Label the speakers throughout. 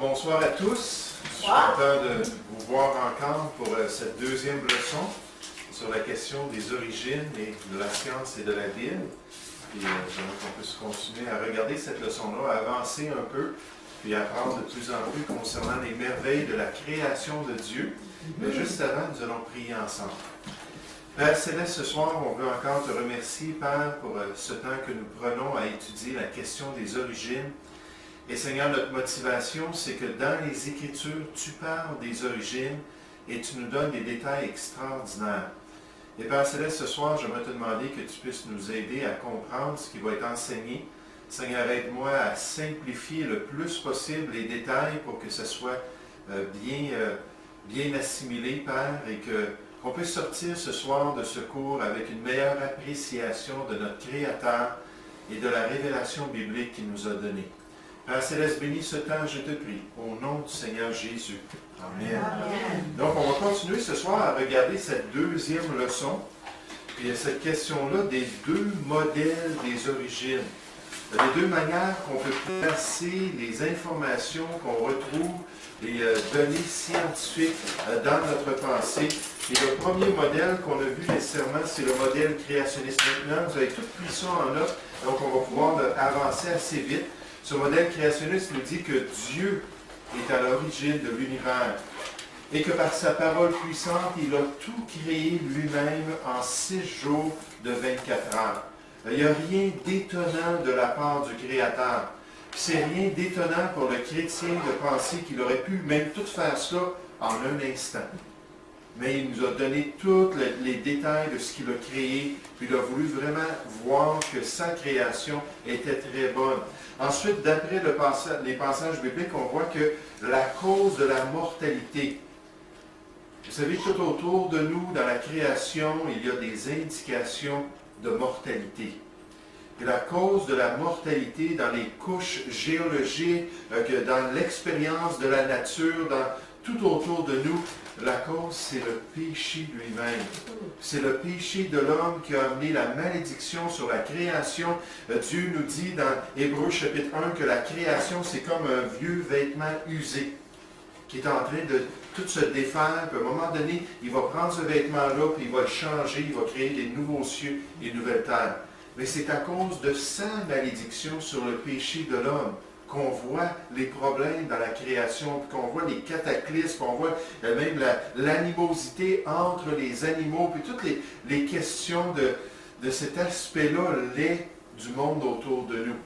Speaker 1: Bonsoir à tous. Je suis content de vous voir encore pour cette deuxième leçon sur la question des origines et de la science et de la Bible. Puis j'aimerais qu'on puisse continuer à regarder cette leçon-là, à avancer un peu, puis apprendre de plus en plus concernant les merveilles de la création de Dieu. Mais juste avant, nous allons prier ensemble. Père Céleste, ce soir, on veut encore te remercier, Père, pour ce temps que nous prenons à étudier la question des origines. Et Seigneur, notre motivation, c'est que dans les Écritures, tu parles des origines et tu nous donnes des détails extraordinaires. Et Père Céleste, ce soir, j'aimerais te demander que tu puisses nous aider à comprendre ce qui va être enseigné. Seigneur, aide-moi à simplifier le plus possible les détails pour que ce soit bien assimilé, Père, et qu'on puisse sortir ce soir de ce cours avec une meilleure appréciation de notre Créateur et de la révélation biblique qu'il nous a donnée. Père Céleste, bénis ce temps, je te prie, au nom du Seigneur Jésus. Amen. Amen. Donc, on va continuer ce soir à regarder cette deuxième leçon, puis cette question-là des deux modèles des origines. Les deux manières qu'on peut placer les informations qu'on retrouve, les données scientifiques dans notre pensée. Et le premier modèle qu'on a vu nécessairement, c'est le modèle créationniste. Maintenant, vous avez tout pris ça en note, donc on va pouvoir avancer assez vite. Ce modèle créationniste nous dit que Dieu est à l'origine de l'univers et que par sa parole puissante, il a tout créé lui-même en 6 jours de 24 heures. Il n'y a rien d'étonnant de la part du Créateur. C'est rien d'étonnant pour le chrétien de penser qu'il aurait pu même tout faire cela en un instant. Mais il nous a donné tous les détails de ce qu'il a créé, puis il a voulu vraiment voir que sa création était très bonne. Ensuite, d'après les passages bibliques, on voit que la cause de la mortalité. Vous savez, tout autour de nous, dans la création, il y a des indications de mortalité. Et la cause de la mortalité dans les couches géologiques, dans l'expérience de la nature, tout autour de nous, la cause, c'est le péché lui-même. C'est le péché de l'homme qui a amené la malédiction sur la création. Dieu nous dit dans Hébreux chapitre 1 que la création, c'est comme un vieux vêtement usé qui est en train de tout se défaire. Puis à un moment donné, il va prendre ce vêtement-là, puis il va le changer, il va créer des nouveaux cieux et de nouvelles terres. Mais c'est à cause de sa malédiction sur le péché de l'homme qu'on voit les problèmes dans la création, qu'on voit les cataclysmes, qu'on voit même l'animosité entre les animaux, puis toutes les questions de cet aspect-là laid du monde autour de nous.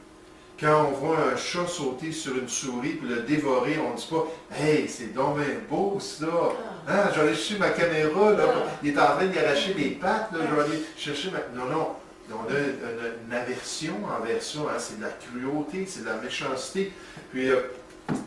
Speaker 1: Quand on voit un chat sauter sur une souris puis le dévorer, on ne dit pas « Hey, c'est donc bien beau ça! Hein, je vais aller chercher ma caméra, là, il est en train d'y arracher les pattes, là, je vais aller chercher ma... » Non, non. On a une aversion envers ça, hein? C'est de la cruauté, c'est de la méchanceté. Puis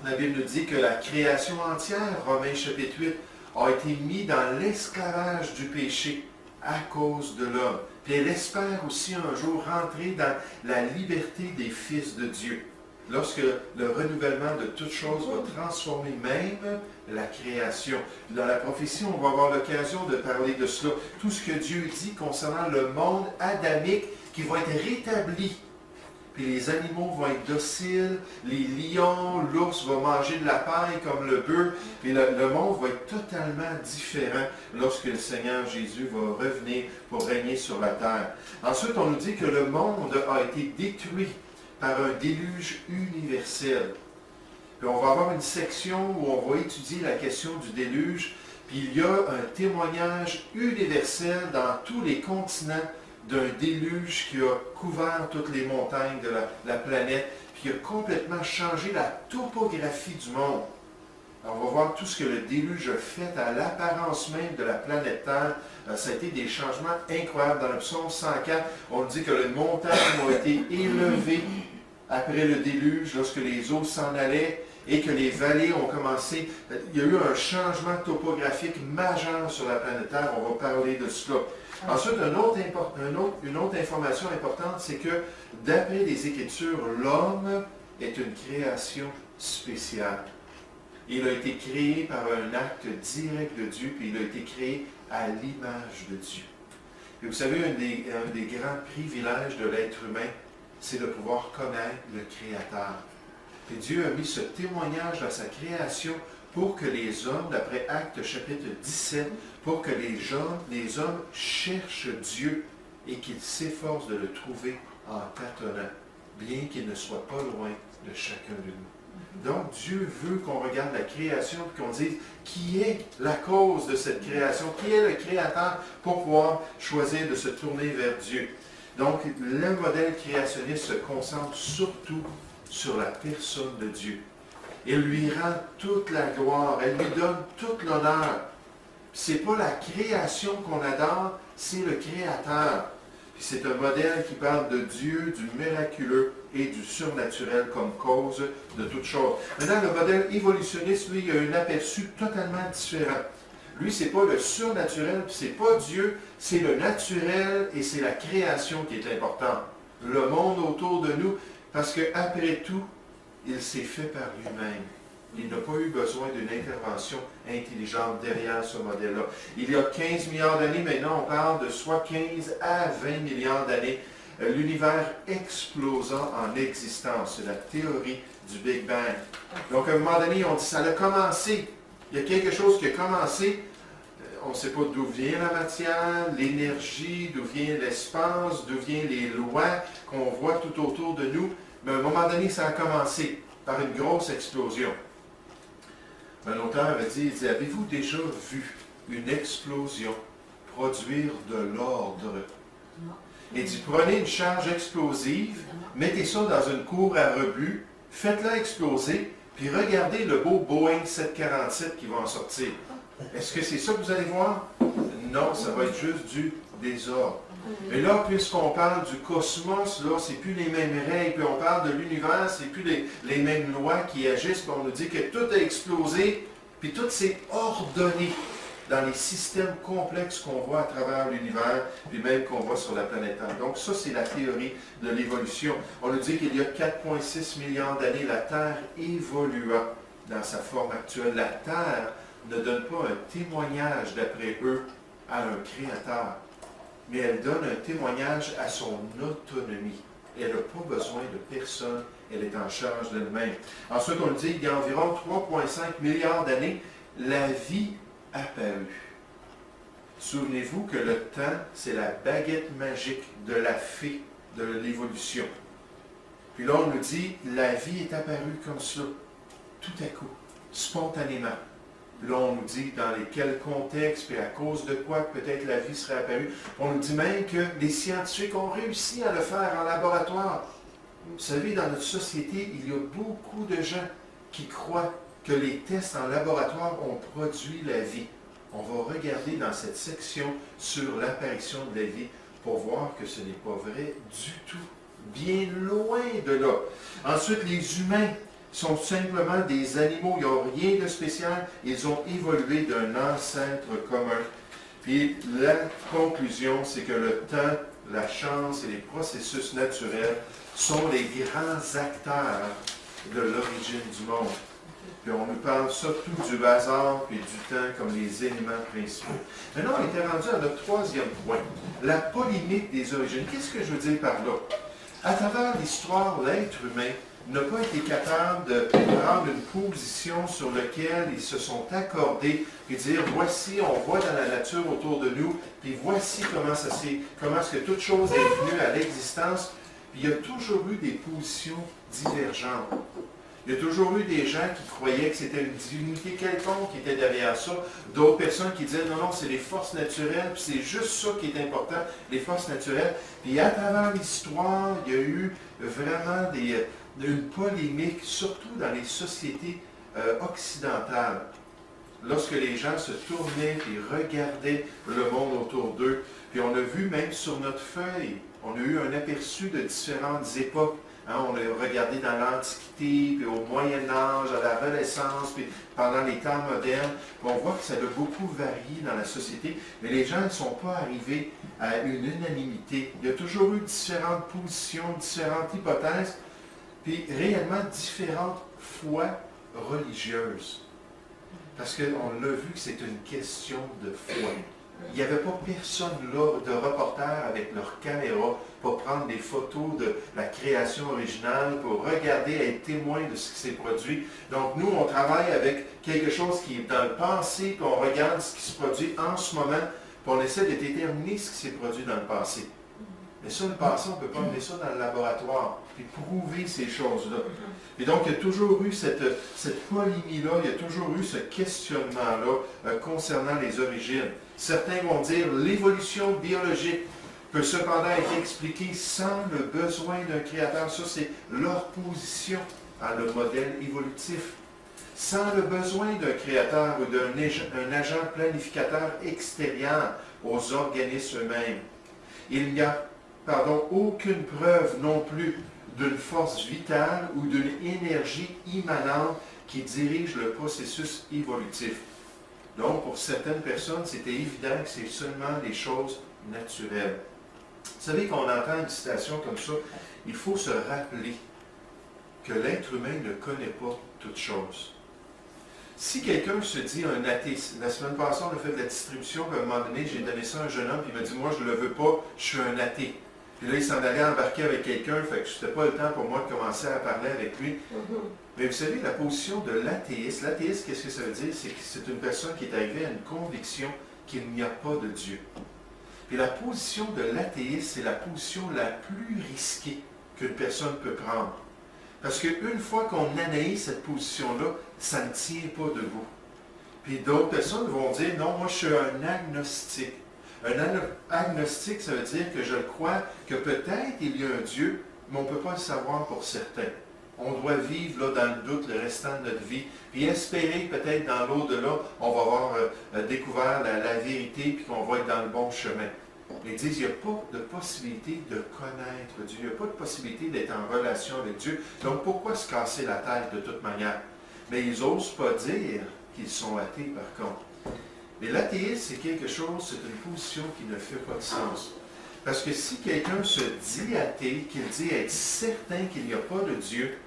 Speaker 1: la Bible nous dit que la création entière, Romains chapitre 8, a été mise dans l'esclavage du péché à cause de l'homme. Puis elle espère aussi un jour rentrer dans la liberté des fils de Dieu. Lorsque le renouvellement de toutes choses va transformer même la création. Dans la prophétie, on va avoir l'occasion de parler de cela. Tout ce que Dieu dit concernant le monde adamique qui va être rétabli. Puis les animaux vont être dociles, les lions, l'ours vont manger de la paille comme le bœuf. Puis le monde va être totalement différent lorsque le Seigneur Jésus va revenir pour régner sur la terre. Ensuite, on nous dit que le monde a été détruit par un déluge universel. Puis on va avoir une section où on va étudier la question du déluge, puis il y a un témoignage universel dans tous les continents d'un déluge qui a couvert toutes les montagnes de la planète, puis qui a complètement changé la topographie du monde. Alors, on va voir tout ce que le déluge a fait à l'apparence même de la planète Terre. Ça a été des changements incroyables. Dans le psaume 104, on dit que les montagnes ont été élevées après le déluge, lorsque les eaux s'en allaient et que les vallées ont commencé. Il y a eu un changement topographique majeur sur la planète Terre. On va parler de cela. Ensuite, une autre information importante, c'est que d'après les Écritures, l'homme est une création spéciale. Il a été créé par un acte direct de Dieu, puis il a été créé à l'image de Dieu. Et vous savez, un des grands privilèges de l'être humain, c'est de pouvoir connaître le Créateur. Et Dieu a mis ce témoignage dans sa création pour que les hommes, d'après Actes chapitre 17, pour que les hommes cherchent Dieu et qu'ils s'efforcent de le trouver en tâtonnant, bien qu'il ne soit pas loin de chacun de nous. Donc Dieu veut qu'on regarde la création et qu'on dise qui est la cause de cette création, qui est le créateur pour pouvoir choisir de se tourner vers Dieu. Donc le modèle créationniste se concentre surtout sur la personne de Dieu. Il lui rend toute la gloire, elle lui donne tout l'honneur. Ce n'est pas la création qu'on adore, c'est le Créateur. C'est un modèle qui parle de Dieu, du miraculeux et du surnaturel comme cause de toute chose. Maintenant, le modèle évolutionniste, lui, il a un aperçu totalement différent. Lui, ce n'est pas le surnaturel, ce n'est pas Dieu, c'est le naturel et c'est la création qui est importante. Le monde autour de nous, parce qu'après tout, il s'est fait par lui-même. Il n'a pas eu besoin d'une intervention intelligente derrière ce modèle-là. Il y a 15 milliards d'années, maintenant on parle de soit 15 à 20 milliards d'années, l'univers explosant en existence. C'est la théorie du Big Bang. Donc à un moment donné, on dit ça a commencé. Il y a quelque chose qui a commencé. On ne sait pas d'où vient la matière, l'énergie, d'où vient l'espace, d'où viennent les lois qu'on voit tout autour de nous. Mais à un moment donné, ça a commencé par une grosse explosion. Un auteur avait dit, avez-vous déjà vu une explosion produire de l'ordre? Il dit, prenez une charge explosive, mettez ça dans une cour à rebut, faites-la exploser, puis regardez le beau Boeing 747 qui va en sortir. Est-ce que c'est ça que vous allez voir? Non, ça va être juste du désordre. Et là, puisqu'on parle du cosmos, là, c'est plus les mêmes règles, puis on parle de l'univers, c'est plus les mêmes lois qui agissent, puis on nous dit que tout a explosé, puis tout s'est ordonné dans les systèmes complexes qu'on voit à travers l'univers, puis même qu'on voit sur la planète Terre. Donc ça, c'est la théorie de l'évolution. On nous dit qu'il y a 4,6 milliards d'années, la Terre évolua dans sa forme actuelle. La Terre ne donne pas un témoignage, d'après eux, à un créateur, mais elle donne un témoignage à son autonomie. Elle n'a pas besoin de personne, elle est en charge d'elle-même. Ensuite, on dit qu'il y a environ 3,5 milliards d'années, la vie apparut. Souvenez-vous que le temps, c'est la baguette magique de la fée de l'évolution. Puis là, on nous dit, la vie est apparue comme cela, tout à coup, spontanément. Là, on nous dit dans quels contextes, puis à cause de quoi peut-être la vie serait apparue. On nous dit même que les scientifiques ont réussi à le faire en laboratoire. Vous savez, dans notre société, il y a beaucoup de gens qui croient que les tests en laboratoire ont produit la vie. On va regarder dans cette section sur l'apparition de la vie pour voir que ce n'est pas vrai du tout. Bien loin de là. Ensuite, les humains sont simplement des animaux, ils n'ont rien de spécial, ils ont évolué d'un ancêtre commun. Puis la conclusion, c'est que le temps, la chance et les processus naturels sont les grands acteurs de l'origine du monde. Puis on nous parle surtout du hasard et du temps comme les éléments principaux. Maintenant, on était rendu à notre troisième point, la polémique des origines. Qu'est-ce que je veux dire par là? À travers l'histoire, l'être humain n'a pas été capable de prendre une position sur laquelle ils se sont accordés et dire voici, on voit dans la nature autour de nous, puis voici comment est-ce que toute chose est venue à l'existence. Puis il y a toujours eu des positions divergentes. Il y a toujours eu des gens qui croyaient que c'était une divinité quelconque qui était derrière ça, d'autres personnes qui disaient non, c'est les forces naturelles, puis c'est juste ça qui est important, les forces naturelles. Puis à travers l'histoire, il y a eu vraiment une polémique, surtout dans les sociétés occidentales. Lorsque les gens se tournaient et regardaient le monde autour d'eux, puis on a vu même sur notre feuille, on a eu un aperçu de différentes époques. Hein, on a regardé dans l'Antiquité, puis au Moyen-Âge, à la Renaissance, puis pendant les temps modernes. Puis on voit que ça a beaucoup varié dans la société, mais les gens ne sont pas arrivés à une unanimité. Il y a toujours eu différentes positions, différentes hypothèses, puis réellement différentes foi religieuses. Parce qu'on l'a vu que c'est une question de foi. Il n'y avait pas personne là de reporter avec leur caméra pour prendre des photos de la création originale, pour regarder, être témoin de ce qui s'est produit. Donc nous, on travaille avec quelque chose qui est dans le passé, puis on regarde ce qui se produit en ce moment, puis on essaie de déterminer ce qui s'est produit dans le passé. Mais ça, le passé, on ne peut pas amener ça dans le laboratoire, puis prouver ces choses-là. Et donc, il y a toujours eu cette polémie-là, il y a toujours eu ce questionnement-là concernant les origines. Certains vont dire l'évolution biologique peut cependant être expliquée sans le besoin d'un créateur. Ça, c'est leur position à le modèle évolutif. Sans le besoin d'un créateur ou d'un agent planificateur extérieur aux organismes eux-mêmes. Il n'y a aucune preuve non plus d'une force vitale ou d'une énergie immanente qui dirige le processus évolutif. Donc, pour certaines personnes, c'était évident que c'est seulement des choses naturelles. Vous savez, quand on entend une citation comme ça, il faut se rappeler que l'être humain ne connaît pas toutes choses. Si quelqu'un se dit un athée, la semaine passée, on a fait de la distribution, puis à un moment donné, j'ai donné ça à un jeune homme, puis il m'a dit, moi, je ne le veux pas, je suis un athée. Puis là, il s'en allait embarquer avec quelqu'un, fait que ce n'était pas le temps pour moi de commencer à parler avec lui. Mais vous savez, la position de l'athéiste, qu'est-ce que ça veut dire? C'est que c'est une personne qui est arrivée à une conviction qu'il n'y a pas de Dieu. Puis la position de l'athéiste, c'est la position la plus risquée qu'une personne peut prendre. Parce qu'une fois qu'on analyse cette position-là, ça ne tient pas debout. Puis d'autres personnes vont dire, non, moi je suis un agnostique. Un agnostique, ça veut dire que je crois que peut-être il y a un Dieu, mais on ne peut pas le savoir pour certains. On doit vivre là, dans le doute le restant de notre vie, puis espérer peut-être dans l'au-delà, on va avoir découvert la vérité, puis qu'on va être dans le bon chemin. Ils disent, il n'y a pas de possibilité de connaître Dieu, il n'y a pas de possibilité d'être en relation avec Dieu. Donc pourquoi se casser la tête de toute manière? Mais ils n'osent pas dire qu'ils sont athées par contre. Mais l'athéisme, c'est quelque chose, c'est une position qui ne fait pas de sens. Parce que si quelqu'un se dit athée, qu'il dit être certain qu'il n'y a pas de Dieu,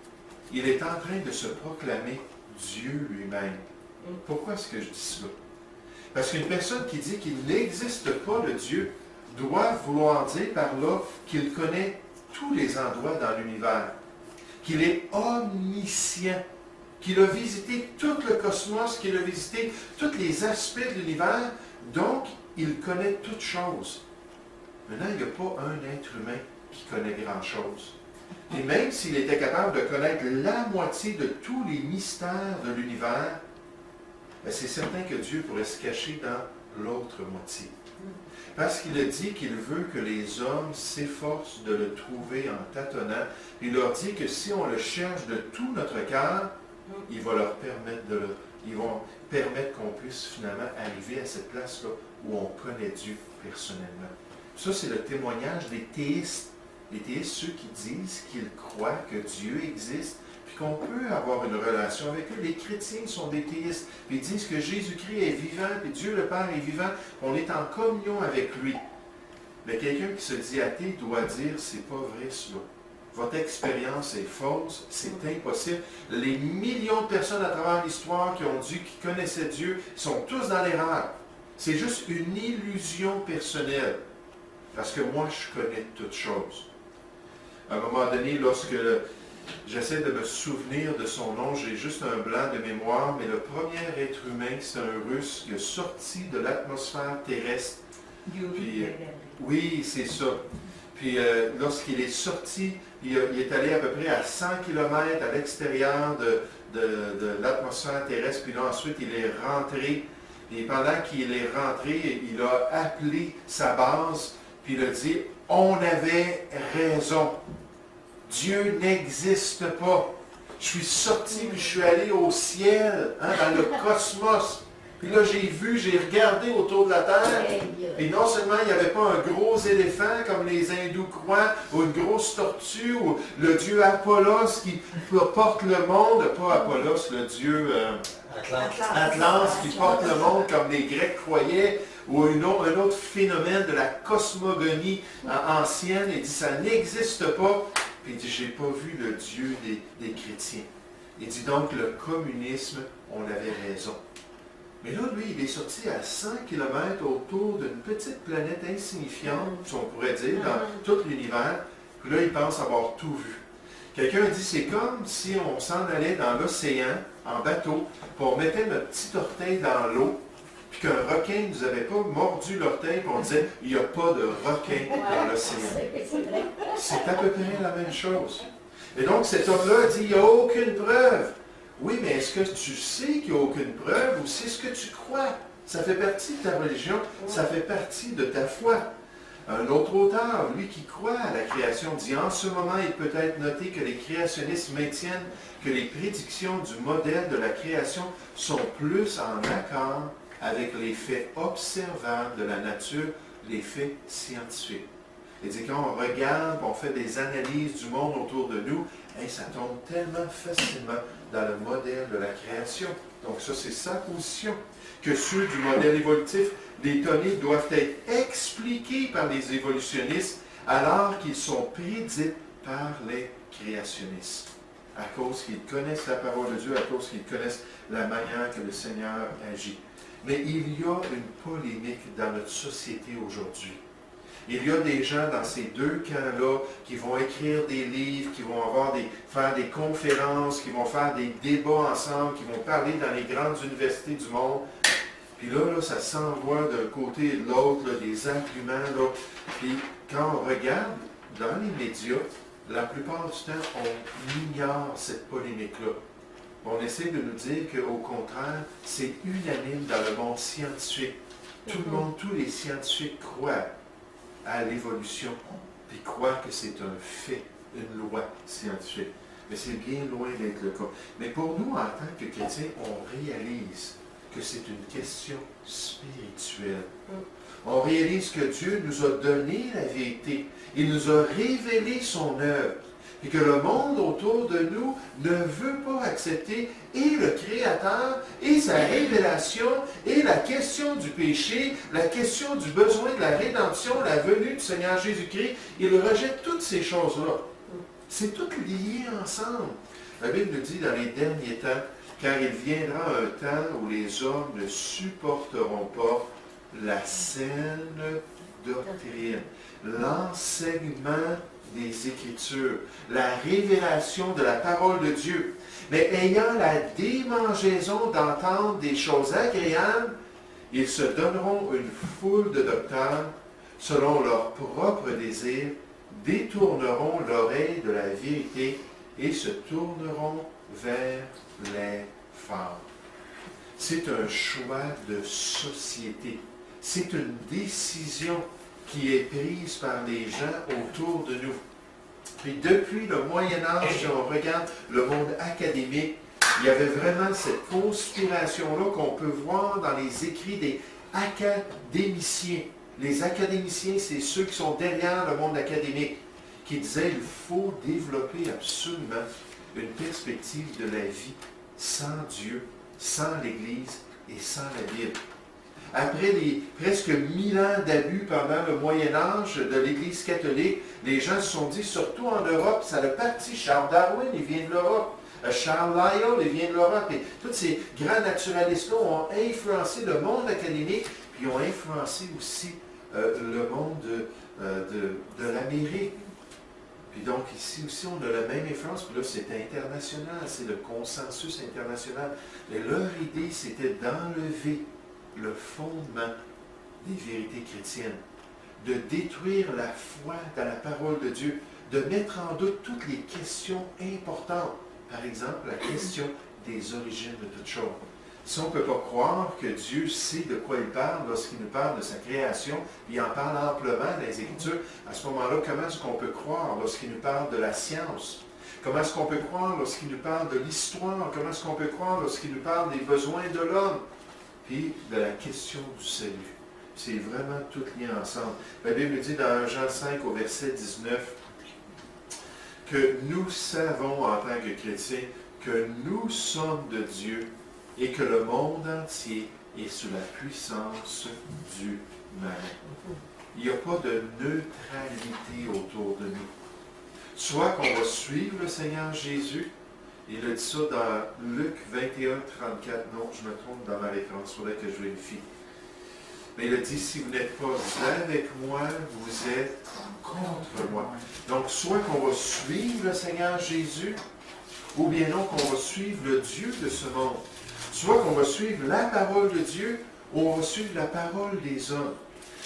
Speaker 1: il est en train de se proclamer Dieu lui-même. Pourquoi est-ce que je dis cela? Parce qu'une personne qui dit qu'il n'existe pas de Dieu doit vouloir dire par là qu'il connaît tous les endroits dans l'univers, qu'il est omniscient, qu'il a visité tout le cosmos, qu'il a visité tous les aspects de l'univers, donc il connaît toutes choses. Maintenant, il n'y a pas un être humain qui connaît grand-chose. Et même s'il était capable de connaître la moitié de tous les mystères de l'univers, c'est certain que Dieu pourrait se cacher dans l'autre moitié. Parce qu'il a dit qu'il veut que les hommes s'efforcent de le trouver en tâtonnant. Il leur dit que si on le cherche de tout notre cœur, il va leur permettre ils vont permettre qu'on puisse finalement arriver à cette place-là où on connaît Dieu personnellement. Ça, c'est le témoignage des théistes. Les théistes, ceux qui disent qu'ils croient que Dieu existe, puis qu'on peut avoir une relation avec eux. Les chrétiens sont des théistes, puis ils disent que Jésus-Christ est vivant, puis Dieu le Père est vivant, on est en communion avec lui. Mais quelqu'un qui se dit athée doit dire, c'est pas vrai cela. Votre expérience est fausse, c'est impossible. Les millions de personnes à travers l'histoire qui connaissaient Dieu, sont tous dans l'erreur. C'est juste une illusion personnelle. Parce que moi, je connais toutes choses. À un moment donné, lorsque j'essaie de me souvenir de son nom, j'ai juste un blanc de mémoire, mais le premier être humain, c'est un Russe qui est sorti de l'atmosphère terrestre. Puis, oui, c'est ça. Puis lorsqu'il est sorti, il est allé à peu près à 100 km à l'extérieur de l'atmosphère terrestre, puis là ensuite il est rentré. Et pendant qu'il est rentré, il a appelé sa base, puis il a dit, on avait raison. Dieu n'existe pas. Je suis sorti, puis je suis allé au ciel, dans le cosmos. Puis là, j'ai regardé autour de la Terre, et non seulement il n'y avait pas un gros éléphant comme les hindous croient, ou une grosse tortue, ou le dieu Apollos qui porte le monde, pas Apollos, le dieu Atlante qui porte le monde comme les Grecs croyaient, ou un autre phénomène de la cosmogonie ancienne, il dit ça n'existe pas, puis il dit j'ai pas vu le Dieu des chrétiens. Il dit donc le communisme, on avait raison. Mais là, lui, il est sorti à 100 km autour d'une petite planète insignifiante, si on pourrait dire, dans tout l'univers. Puis là, il pense avoir tout vu. Quelqu'un dit, c'est comme si on s'en allait dans l'océan, en bateau, puis on mettait notre petit orteil dans l'eau, puis qu'un requin ne nous avait pas mordu l'orteil, puis on disait, il n'y a pas de requin dans l'océan. C'est à peu près la même chose. Et donc, cet homme-là dit, il n'y a aucune preuve. Oui, mais est-ce que tu sais qu'il n'y a aucune preuve ou c'est ce que tu crois? Ça fait partie de ta religion, ça fait partie de ta foi. Un autre auteur, lui qui croit à la création, dit en ce moment, il peut être noté que les créationnistes maintiennent que les prédictions du modèle de la création sont plus en accord avec les faits observables de la nature, les faits scientifiques. Il dit quand on regarde, on fait des analyses du monde autour de nous, ça tombe tellement facilement dans le modèle de la création. Donc ça, c'est sa position. Que ceux du modèle évolutif, les données doivent être expliquées par les évolutionnistes alors qu'ils sont prédits par les créationnistes. À cause qu'ils connaissent la parole de Dieu, à cause qu'ils connaissent la manière que le Seigneur agit. Mais il y a une polémique dans notre société aujourd'hui. Il y a des gens dans ces deux camps-là qui vont écrire des livres, qui vont faire des conférences, qui vont faire des débats ensemble, qui vont parler dans les grandes universités du monde. Puis là, ça s'envoie d'un côté et de l'autre, des arguments. Là. Puis quand on regarde dans les médias, la plupart du temps, on ignore cette polémique-là. On essaie de nous dire qu'au contraire, c'est unanime dans le monde scientifique. Tout le monde, tous les scientifiques croient à l'évolution, puis croient que c'est un fait, une loi scientifique. Mais c'est bien loin d'être le cas. Mais pour nous, en tant que chrétiens, on réalise que c'est une question spirituelle. On réalise que Dieu nous a donné la vérité. Il nous a révélé son œuvre. Et que le monde autour de nous ne veut pas accepter et le Créateur, et sa révélation, et la question du péché, la question du besoin de la rédemption, la venue du Seigneur Jésus-Christ. Il rejette toutes ces choses-là. C'est tout lié ensemble. La Bible nous dit dans les derniers temps, car il viendra un temps où les hommes ne supporteront pas la saine doctrine, l'enseignement des Écritures, la révélation de la parole de Dieu. Mais ayant la démangeaison d'entendre des choses agréables, ils se donneront une foule de docteurs selon leurs propres désirs, détourneront l'oreille de la vérité et se tourneront vers les fables. C'est un choix de société. C'est une décision qui est prise par les gens autour de nous. Puis depuis le Moyen Âge, si on regarde le monde académique, il y avait vraiment cette conspiration-là qu'on peut voir dans les écrits des académiciens. Les académiciens, c'est ceux qui sont derrière le monde académique, qui disaient qu'il faut développer absolument une perspective de la vie sans Dieu, sans l'Église et sans la Bible. Après les presque 1000 ans d'abus pendant le Moyen Âge de l'Église catholique, les gens se sont dit, surtout en Europe, ça a parti. Charles Darwin, il vient de l'Europe. Charles Lyell, il vient de l'Europe. Et tous ces grands naturalistes-là ont influencé le monde académique, puis ont influencé aussi le monde de l'Amérique. Puis donc ici aussi, on a la même influence, puis là c'est international, c'est le consensus international. Mais leur idée, c'était d'enlever le fondement des vérités chrétiennes, de détruire la foi dans la parole de Dieu, de mettre en doute toutes les questions importantes. Par exemple, la question des origines de toutes choses. Si on ne peut pas croire que Dieu sait de quoi il parle lorsqu'il nous parle de sa création, il en parle amplement dans les Écritures, à ce moment-là, comment est-ce qu'on peut croire lorsqu'il nous parle de la science? Comment est-ce qu'on peut croire lorsqu'il nous parle de l'histoire? Comment est-ce qu'on peut croire lorsqu'il nous parle des besoins de l'homme? Puis de la question du salut. C'est vraiment tout lié ensemble. La Bible dit dans Jean 5 au verset 19 que nous savons en tant que chrétiens que nous sommes de Dieu et que le monde entier est sous la puissance du mal. Il n'y a pas de neutralité autour de nous. Soit qu'on va suivre le Seigneur Jésus, Il a dit ça dans Luc 21, 34. Non, je me trompe dans ma référence, il faudrait que je vérifie. Mais il a dit, si vous n'êtes pas avec moi, vous êtes contre moi. Donc, soit qu'on va suivre le Seigneur Jésus, ou bien non qu'on va suivre le Dieu de ce monde. Soit qu'on va suivre la parole de Dieu, ou on va suivre la parole des hommes.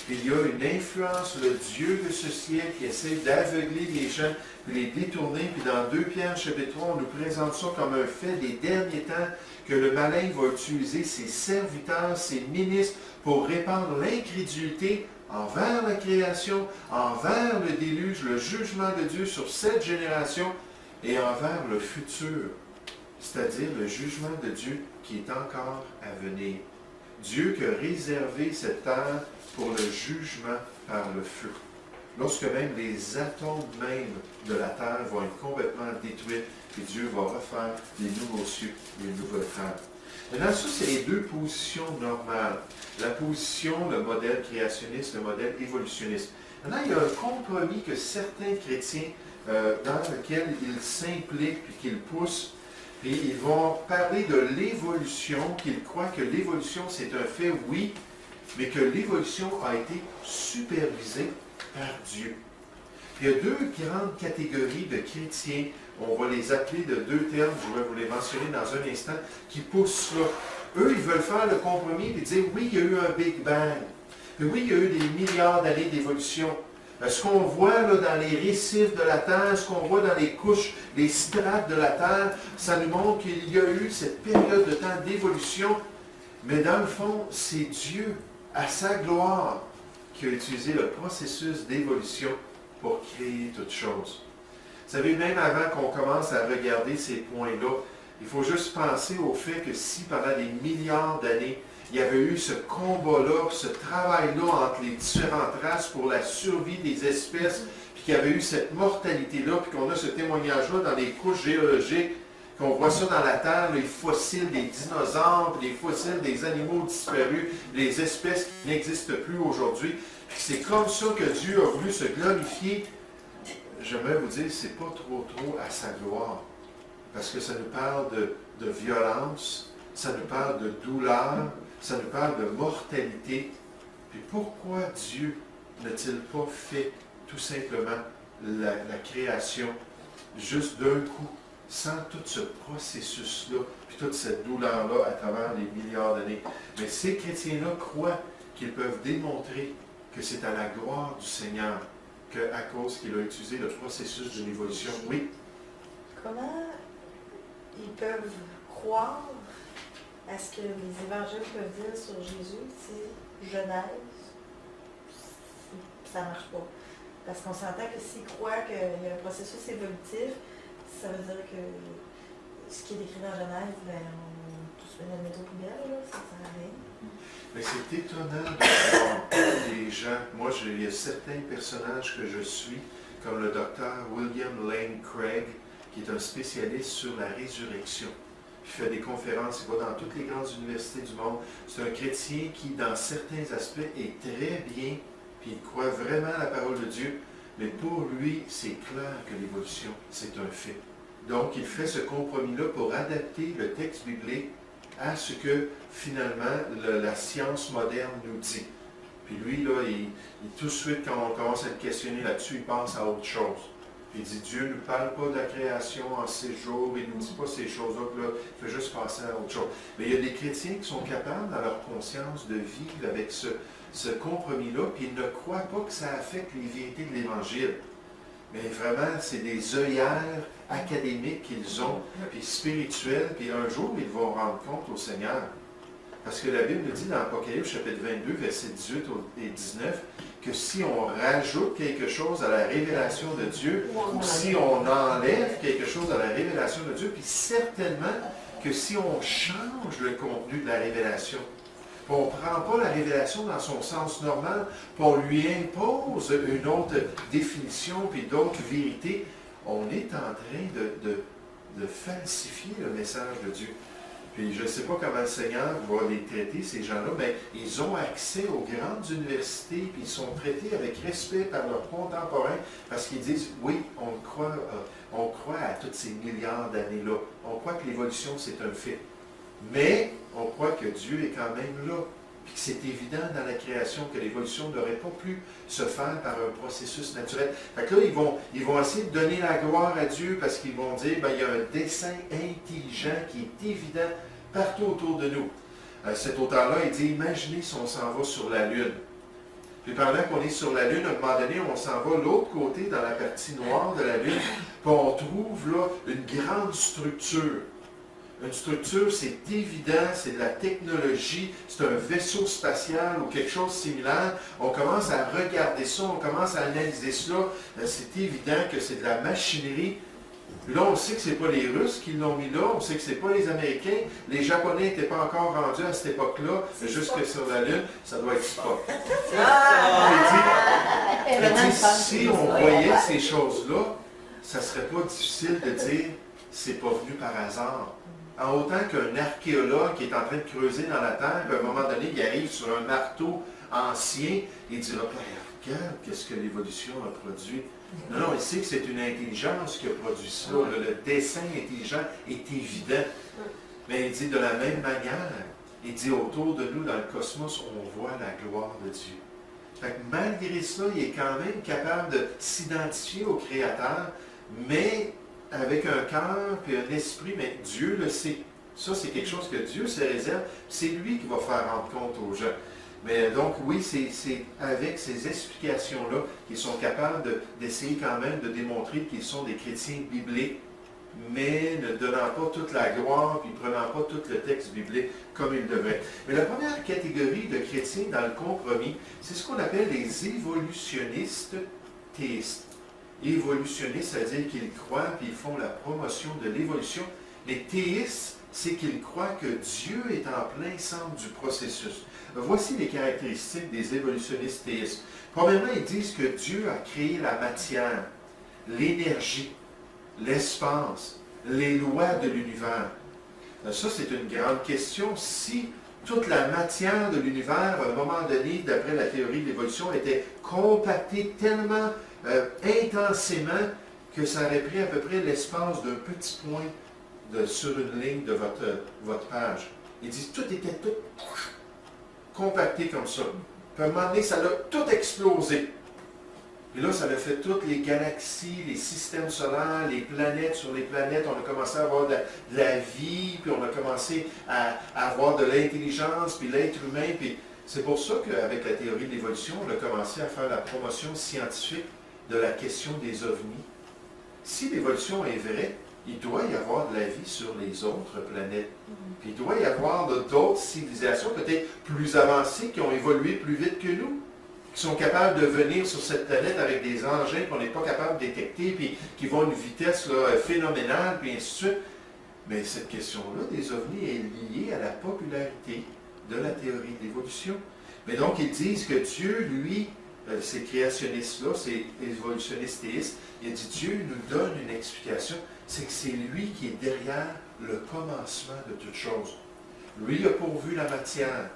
Speaker 1: Il y a une influence, le Dieu de ce siècle qui essaie d'aveugler les gens, puis les détourner. Puis dans 2 Pierre chapitre 3, on nous présente ça comme un fait des derniers temps, que le malin va utiliser ses serviteurs, ses ministres, pour répandre l'incrédulité envers la création, envers le déluge, le jugement de Dieu sur cette génération et envers le futur, c'est-à-dire le jugement de Dieu qui est encore à venir. Dieu qui a réservé cette terre pour le jugement par le feu. Lorsque même les atomes même de la terre vont être complètement détruits, et Dieu va refaire des nouveaux cieux et une nouvelle terre. Maintenant, ça, c'est les 2 positions normales. La position, le modèle créationniste, le modèle évolutionniste. Maintenant, il y a un compromis que certains chrétiens, dans lequel ils s'impliquent et qu'ils poussent, et ils vont parler de l'évolution, qu'ils croient que l'évolution, c'est un fait, oui, mais que l'évolution a été supervisée par Dieu. Il y a 2 grandes catégories de chrétiens, on va les appeler de 2 termes, je vais vous les mentionner dans un instant, qui poussent cela. Eux, ils veulent faire le compromis et dire, oui, il y a eu un Big Bang, puis oui, il y a eu des milliards d'années d'évolution. Ce qu'on voit là, dans les récifs de la Terre, ce qu'on voit dans les couches, les strates de la Terre, ça nous montre qu'il y a eu cette période de temps d'évolution, mais dans le fond, c'est Dieu, à sa gloire, qui a utilisé le processus d'évolution pour créer toute chose. Vous savez, même avant qu'on commence à regarder ces points-là, il faut juste penser au fait que si pendant des milliards d'années, il y avait eu ce combat-là, ce travail-là entre les différentes races pour la survie des espèces, puis qu'il y avait eu cette mortalité-là, puis qu'on a ce témoignage-là dans les couches géologiques, qu'on voit ça dans la Terre, les fossiles des dinosaures, les fossiles des animaux disparus, les espèces qui n'existent plus aujourd'hui. C'est comme ça que Dieu a voulu se glorifier. J'aimerais vous dire, c'est pas trop à sa gloire. Parce que ça nous parle de violence, ça nous parle de douleur, ça nous parle de mortalité. Puis pourquoi Dieu n'a-t-il pas fait tout simplement la création juste d'un coup, sans tout ce processus-là, puis toute cette douleur-là à travers les milliards d'années? Mais ces chrétiens-là croient qu'ils peuvent démontrer que c'est à la gloire du Seigneur qu'à cause qu'il a utilisé le processus de l'évolution. Oui?
Speaker 2: Comment ils peuvent croire à ce que les évangiles peuvent dire sur Jésus si Genèse, ça ne marche pas? Parce qu'on s'entend que s'ils croient qu'il y a un processus évolutif, ça veut dire que ce qui est écrit dans Genèse, ben, on le met aux poubelles, là, ça ne sert à rien.
Speaker 1: Mais c'est étonnant de voir les gens. Moi, il y a certains personnages que je suis, comme le docteur William Lane Craig, qui est un spécialiste sur la résurrection. Il fait des conférences, il va dans toutes les grandes universités du monde. C'est un chrétien qui, dans certains aspects, est très bien, puis il croit vraiment à la parole de Dieu, mais pour lui, c'est clair que l'évolution, c'est un fait. Donc, il fait ce compromis-là pour adapter le texte biblique à ce que, finalement, la science moderne nous dit. Puis lui, là, tout de suite, quand on commence à le questionner là-dessus, il pense à autre chose. Puis il dit, Dieu ne nous parle pas de la création en 6 jours, il ne nous dit pas ces choses-là, puis là, il fait juste passer à autre chose. Mais il y a des chrétiens qui sont capables, dans leur conscience, de vivre avec ce compromis-là, puis ils ne croient pas que ça affecte les vérités de l'Évangile. Mais vraiment, c'est des œillères académiques qu'ils ont, puis spirituelles, puis un jour, ils vont rendre compte au Seigneur. Parce que la Bible nous dit dans Apocalypse chapitre 22, versets 18 et 19, que si on rajoute quelque chose à la révélation de Dieu, ou si on enlève quelque chose à la révélation de Dieu, puis certainement que si on change le contenu de la révélation, puis on ne prend pas la révélation dans son sens normal, puis on lui impose une autre définition, puis d'autres vérités, on est en train de falsifier le message de Dieu. Puis je ne sais pas comment le Seigneur va les traiter, ces gens-là, mais ils ont accès aux grandes universités, puis ils sont traités avec respect par leurs contemporains, parce qu'ils disent, oui, on croit à tous ces milliards d'années-là. On croit que l'évolution, c'est un fait. Mais on croit que Dieu est quand même là. Puis que c'est évident dans la création que l'évolution n'aurait pas pu se faire par un processus naturel. Fait que là, ils vont essayer de donner la gloire à Dieu parce qu'ils vont dire, ben, il y a un dessein intelligent qui est évident partout autour de nous. Cet auteur-là, il dit, imaginez si on s'en va sur la Lune. Puis pendant qu'on est sur la Lune, à un moment donné, on s'en va de l'autre côté, dans la partie noire de la Lune, puis on trouve là une grande structure. Une structure, c'est évident, c'est de la technologie, c'est un vaisseau spatial ou quelque chose de similaire. On commence à regarder ça, on commence à analyser cela. C'est évident que c'est de la machinerie. Là, on sait que ce n'est pas les Russes qui l'ont mis là, on sait que ce n'est pas les Américains. Les Japonais n'étaient pas encore rendus à cette époque-là, jusque sur la Lune, ça doit être Spock. Si on voyait ces choses-là, ça ne serait pas difficile de dire c'est pas venu par hasard. En autant qu'un archéologue qui est en train de creuser dans la terre, à un moment donné, il arrive sur un marteau ancien et il dira, regarde, qu'est-ce que l'évolution a produit. Non, il sait que c'est une intelligence qui a produit ça. Le dessin intelligent est évident. Mais il dit de la même manière, il dit autour de nous, dans le cosmos, on voit la gloire de Dieu. Fait que malgré ça, il est quand même capable de s'identifier au Créateur, mais avec un cœur et un esprit, mais Dieu le sait. Ça, c'est quelque chose que Dieu se réserve. C'est lui qui va faire rendre compte aux gens. Mais donc, oui, c'est avec ces explications-là qu'ils sont capables d'essayer quand même de démontrer qu'ils sont des chrétiens bibliques, mais ne donnant pas toute la gloire, puis prenant pas tout le texte biblique comme il devrait. Mais la première catégorie de chrétiens dans le compromis, c'est ce qu'on appelle les évolutionnistes théistes. Évolutionnistes, c'est-à-dire qu'ils croient puis ils font la promotion de l'évolution. Les théistes, c'est qu'ils croient que Dieu est en plein centre du processus. Voici les caractéristiques des évolutionnistes théistes. Premièrement, ils disent que Dieu a créé la matière, l'énergie, l'espace, les lois de l'univers. Ça, c'est une grande question. Si toute la matière de l'univers, à un moment donné, d'après la théorie de l'évolution, était compactée tellement intensément que ça aurait pris à peu près l'espace d'un petit point sur une ligne de votre page. Ils disent tout était tout compacté comme ça. Puis à un moment donné, ça a tout explosé. Et là, ça a fait toutes les galaxies, les systèmes solaires, les planètes sur les planètes. On a commencé à avoir de la vie, puis on a commencé à avoir de l'intelligence, puis l'être humain. Puis c'est pour ça qu'avec la théorie de l'évolution, on a commencé à faire la promotion scientifique de la question des ovnis. Si l'évolution est vraie, il doit y avoir de la vie sur les autres planètes. Puis il doit y avoir d'autres civilisations peut-être plus avancées qui ont évolué plus vite que nous, qui sont capables de venir sur cette planète avec des engins qu'on n'est pas capable de détecter, puis qui vont à une vitesse là, phénoménale, puis ainsi de suite. Mais cette question-là des ovnis est liée à la popularité de la théorie de l'évolution. Mais donc, ils disent que Dieu, lui, ces créationnistes-là, ces évolutionnistes théistes, il a dit Dieu nous donne une explication, c'est que c'est lui qui est derrière le commencement de toute chose. Lui a pourvu la matière,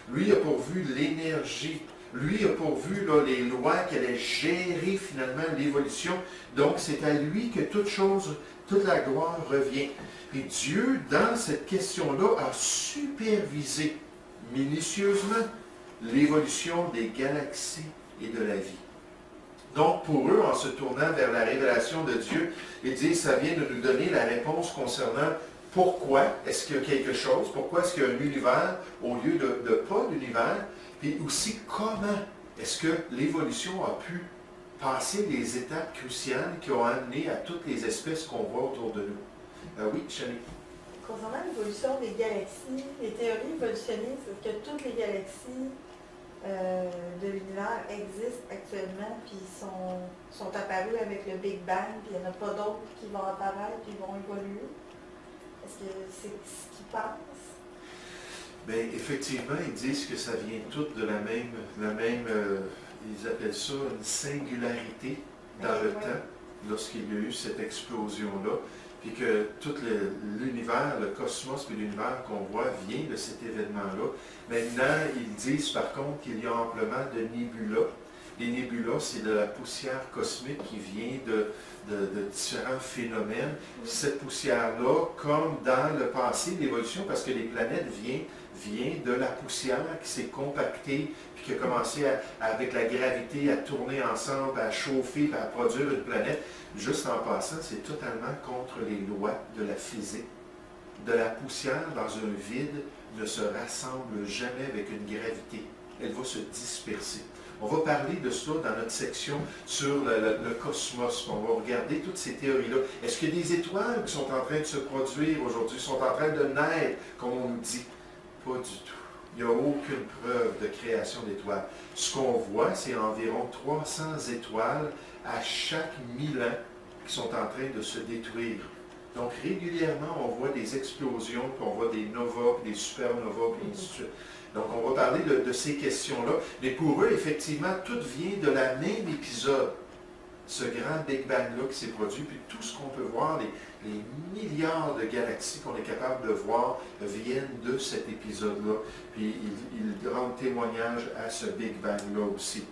Speaker 1: lui a pourvu l'énergie, lui a pourvu là, les lois qui allaient gérer finalement l'évolution. Donc c'est à lui que toute chose, toute la gloire revient. Et Dieu, dans cette question-là, a supervisé minutieusement l'évolution des galaxies et de la vie. Donc, pour eux, en se tournant vers la révélation de Dieu, ils disent, ça vient de nous donner la réponse concernant pourquoi est-ce qu'il y a quelque chose, pourquoi est-ce qu'il y a un univers au lieu de pas d'univers, puis aussi comment est-ce que l'évolution a pu passer des étapes cruciales qui ont amené à toutes les espèces qu'on voit autour de nous. Oui, Chani.
Speaker 2: Concernant l'évolution des galaxies, les théories évolutionnistes, est-ce que toutes les galaxies de l'univers existent actuellement, puis sont apparues avec le Big Bang, puis il n'y en a pas d'autres qui vont apparaître, puis vont évoluer? Est-ce que c'est ce qu'ils pensent?
Speaker 1: Bien, effectivement, ils disent que ça vient tout de la même ils appellent ça une singularité dans le temps, lorsqu'il y a eu cette explosion-là. puis que tout l'univers, le cosmos et l'univers qu'on voit vient de cet événement-là. Maintenant, ils disent par contre qu'il y a amplement de nébulas. Les nébulas, c'est de la poussière cosmique qui vient de différents phénomènes. Cette poussière-là, comme dans le passé, l'évolution, parce que les planètes viennent de la poussière qui s'est compactée, puis qui a commencé avec la gravité à tourner ensemble, à chauffer, puis à produire une planète. Juste en passant, c'est totalement contre les lois de la physique. De la poussière dans un vide ne se rassemble jamais avec une gravité. Elle va se disperser. On va parler de cela dans notre section sur le cosmos. On va regarder toutes ces théories-là. Est-ce qu'il y a des étoiles qui sont en train de se produire aujourd'hui, sont en train de naître, comme on nous dit? Pas du tout. Il n'y a aucune preuve de création d'étoiles. Ce qu'on voit, c'est environ 300 étoiles à chaque 1000 ans qui sont en train de se détruire. Donc, régulièrement, on voit des explosions, puis on voit des novas, puis des supernovas, puis ainsi de suite. Donc, on va parler de ces questions-là. Mais pour eux, effectivement, tout vient de la même épisode. Ce grand Big Bang-là qui s'est produit, puis tout ce qu'on peut voir, les milliards de galaxies qu'on est capable de voir viennent de cet épisode-là. Puis, ils rendent témoignage à ce Big Bang-là aussi.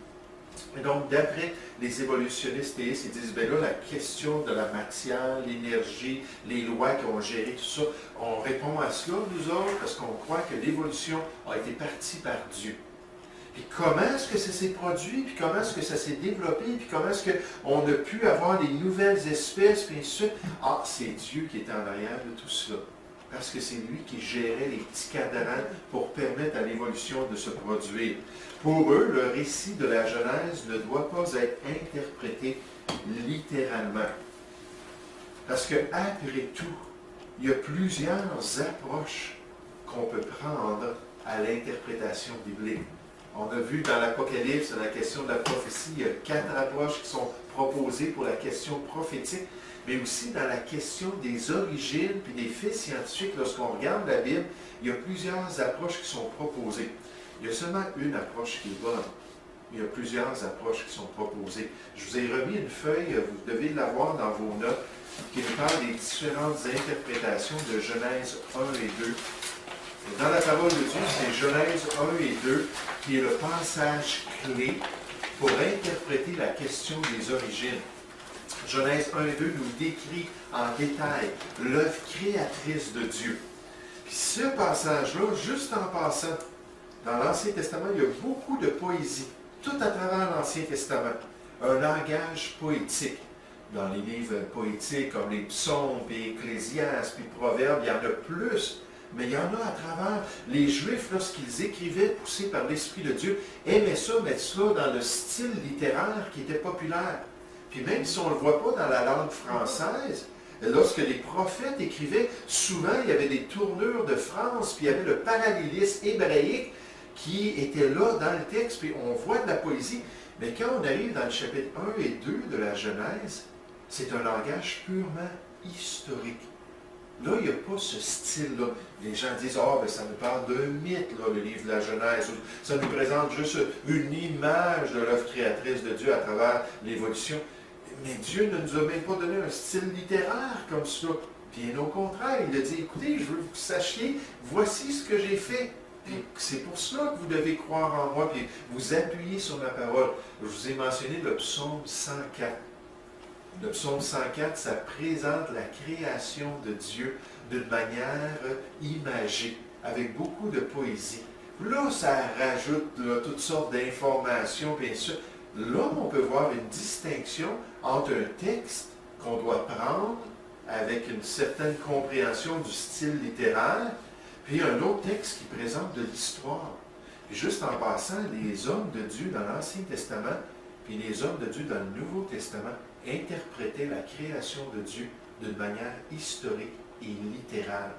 Speaker 1: Et donc, d'après les évolutionnistes théistes, ils disent, bien là, la question de la matière, l'énergie, les lois qui ont géré tout ça, on répond à cela, nous autres, parce qu'on croit que l'évolution a été partie par Dieu. Puis comment est-ce que ça s'est produit, puis comment est-ce que ça s'est développé, puis comment est-ce qu'on a pu avoir des nouvelles espèces, puis ainsi de suite. Ah, c'est Dieu qui est en arrière de tout cela. Parce que c'est lui qui gérait les petits cadrans pour permettre à l'évolution de se produire. Pour eux, le récit de la Genèse ne doit pas être interprété littéralement. Parce qu'après tout, il y a plusieurs approches qu'on peut prendre à l'interprétation biblique. On a vu dans l'Apocalypse, dans la question de la prophétie, il y a 4 approches qui sont proposées pour la question prophétique, mais aussi dans la question des origines puis des faits scientifiques. Lorsqu'on regarde la Bible, il y a plusieurs approches qui sont proposées. Il y a seulement une approche qui est bonne. Il y a plusieurs approches qui sont proposées. Je vous ai remis une feuille, vous devez l'avoir dans vos notes, qui nous parle des différentes interprétations de Genèse 1 et 2. Dans la parole de Dieu, c'est Genèse 1 et 2 qui est le passage clé pour interpréter la question des origines. Genèse 1 et 2 nous décrit en détail l'œuvre créatrice de Dieu. Puis ce passage-là, juste en passant, dans l'Ancien Testament, il y a beaucoup de poésie, tout à travers l'Ancien Testament. Un langage poétique. Dans les livres poétiques comme les psaumes, puis Ecclésiastes, puis Proverbes, il y en a plus. Mais il y en a à travers. Les Juifs, lorsqu'ils écrivaient, poussés par l'Esprit de Dieu, aimaient ça, mettre ça dans le style littéraire qui était populaire. Puis même si on ne le voit pas dans la langue française, lorsque les prophètes écrivaient, souvent il y avait des tournures de France, puis il y avait le parallélisme hébraïque qui était là dans le texte, puis on voit de la poésie. Mais quand on arrive dans le chapitre 1 et 2 de la Genèse, c'est un langage purement historique. Là, il n'y a pas ce style-là. Les gens disent, ben, ça nous parle d'un mythe, là, le livre de la Genèse. Ça nous présente juste une image de l'œuvre créatrice de Dieu à travers l'évolution. Mais Dieu ne nous a même pas donné un style littéraire comme ça. Bien au contraire, il a dit, écoutez, je veux que vous sachiez, voici ce que j'ai fait. C'est pour cela que vous devez croire en moi, puis vous appuyer sur ma parole. Je vous ai mentionné le psaume 104. Le psaume 104, ça présente la création de Dieu d'une manière imagée, avec beaucoup de poésie. Là, ça rajoute là, toutes sortes d'informations, bien sûr. Là, on peut voir une distinction entre un texte qu'on doit prendre avec une certaine compréhension du style littéraire, puis un autre texte qui présente de l'histoire. Puis juste en passant, les hommes de Dieu dans l'Ancien Testament, puis les hommes de Dieu dans le Nouveau Testament, interprétaient la création de Dieu d'une manière historique et littérale.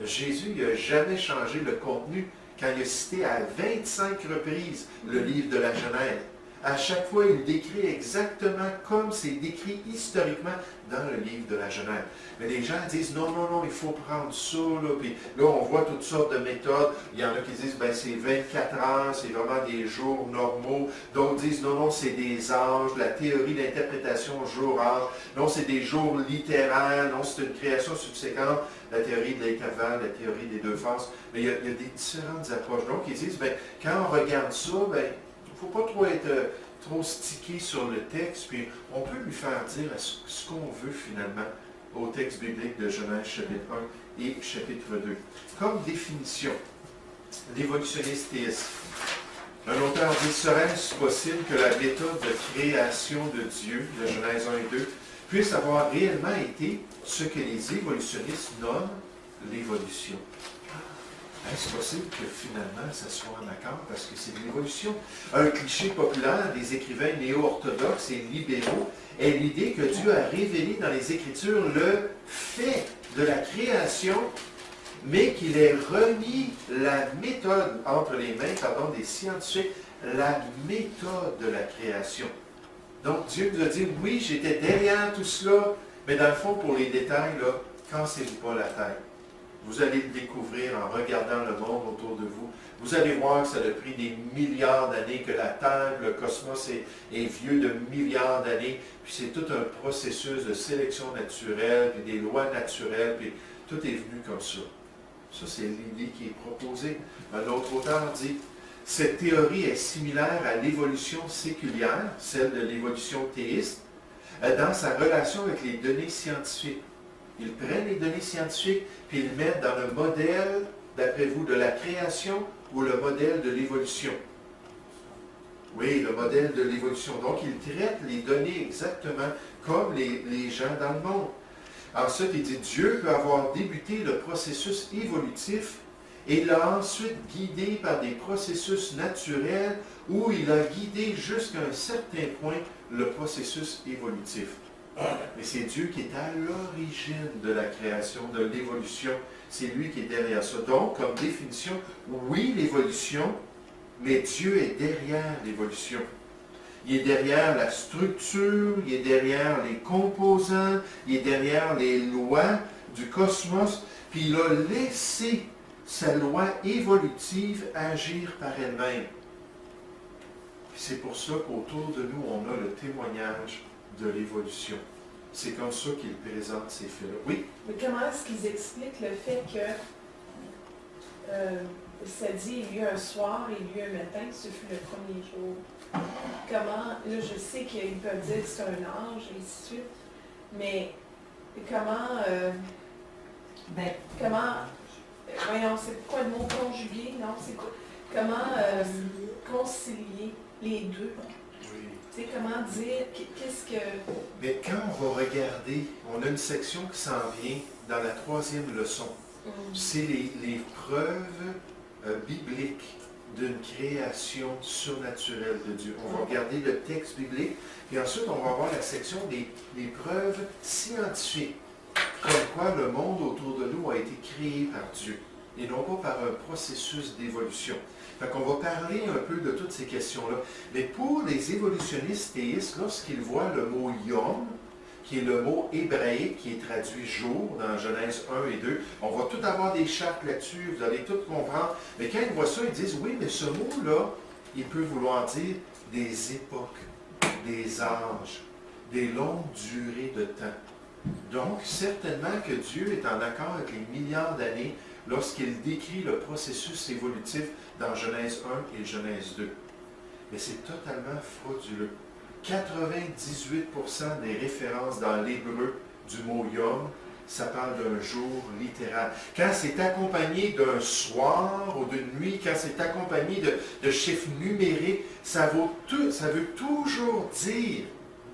Speaker 1: Jésus n'a jamais changé le contenu quand il a cité à 25 reprises le livre de la Genèse. À chaque fois, il décrit exactement comme c'est décrit historiquement dans le livre de la Genèse. Mais les gens disent non, non, non, il faut prendre ça. Là. Puis là, on voit toutes sortes de méthodes. Il y en a qui disent ben, c'est 24 heures, c'est vraiment des jours normaux. D'autres disent non, non, c'est des âges, la théorie d'interprétation jour-âge. Non, c'est des jours littéraires. Non, c'est une création subséquente. La théorie de l'intervalle, la théorie des deux phases. Mais il y a des différentes approches. Donc, ils disent ben, quand on regarde ça, ben, il ne faut pas trop être trop stické sur le texte, puis on peut lui faire dire ce qu'on veut finalement au texte biblique de Genèse chapitre 1 et chapitre 2. Comme définition, l'évolutionniste théiste. Un auteur dit, serait-ce possible que la méthode de création de Dieu, de Genèse 1 et 2, puisse avoir réellement été ce que les évolutionnistes nomment l'évolution? Est-ce possible que finalement ça soit en accord parce que c'est de l'évolution? Un cliché populaire des écrivains néo-orthodoxes et libéraux est l'idée que Dieu a révélé dans les Écritures le fait de la création, mais qu'il ait remis la méthode entre les mains des scientifiques, la méthode de la création. Donc Dieu nous a dit, oui, j'étais derrière tout cela, mais dans le fond, pour les détails, là, cassez-vous pas la tête. Vous allez le découvrir en regardant le monde autour de vous. Vous allez voir que ça a pris des milliards d'années, que la Terre, le cosmos est vieux de milliards d'années, puis c'est tout un processus de sélection naturelle, puis des lois naturelles, puis tout est venu comme ça. Ça, c'est l'idée qui est proposée. Un autre auteur dit, cette théorie est similaire à l'évolution séculière, celle de l'évolution théiste, dans sa relation avec les données scientifiques. Ils prennent les données scientifiques puis ils mettent dans le modèle, d'après vous, de la création ou le modèle de l'évolution. Oui, le modèle de l'évolution. Donc, ils traitent les données exactement comme les gens dans le monde. Ensuite, il dit, Dieu peut avoir débuté le processus évolutif et l'a ensuite guidé par des processus naturels où il a guidé jusqu'à un certain point le processus évolutif. Mais c'est Dieu qui est à l'origine de la création, de l'évolution. C'est lui qui est derrière ça. Donc, comme définition, oui, l'évolution, mais Dieu est derrière l'évolution. Il est derrière la structure, il est derrière les composants, il est derrière les lois du cosmos, puis il a laissé sa loi évolutive agir par elle-même. C'est pour ça qu'autour de nous, on a le témoignage de l'évolution. C'est comme ça qu'il présente ces faits-là. Oui?
Speaker 3: Mais comment est-ce qu'ils expliquent le fait que ça dit il y a eu un soir et il y a eu un matin, ce fut le premier jour? Comment, là je sais qu'ils peuvent dire que c'est un ange et ainsi de suite, mais comment, voyons, c'est quoi le mot conjugué, non? C'est quoi? Comment concilier les deux? Tu sais, comment dire, qu'est-ce que...
Speaker 1: Mais quand on va regarder, on a une section qui s'en vient dans la 3e leçon. C'est les preuves bibliques d'une création surnaturelle de Dieu. On va regarder le texte biblique, puis ensuite on va voir la section des preuves scientifiques, comme quoi le monde autour de nous a été créé par Dieu, et non pas par un processus d'évolution. Fait qu'on va parler un peu de toutes ces questions-là. Mais pour les évolutionnistes théistes, lorsqu'ils voient le mot « yom », qui est le mot hébraïque qui est traduit « jour » dans Genèse 1 et 2, on va tout avoir des chartes là-dessus, vous allez tout comprendre. Mais quand ils voient ça, ils disent « oui, mais ce mot-là, il peut vouloir dire des époques, des âges, des longues durées de temps. » Donc, certainement que Dieu est en accord avec les milliards d'années lorsqu'il décrit le processus évolutif dans Genèse 1 et Genèse 2. Mais c'est totalement frauduleux. 98% des références dans l'hébreu du mot « yom », ça parle d'un jour littéral. Quand c'est accompagné d'un soir ou d'une nuit, quand c'est accompagné de chiffres numériques, ça veut toujours dire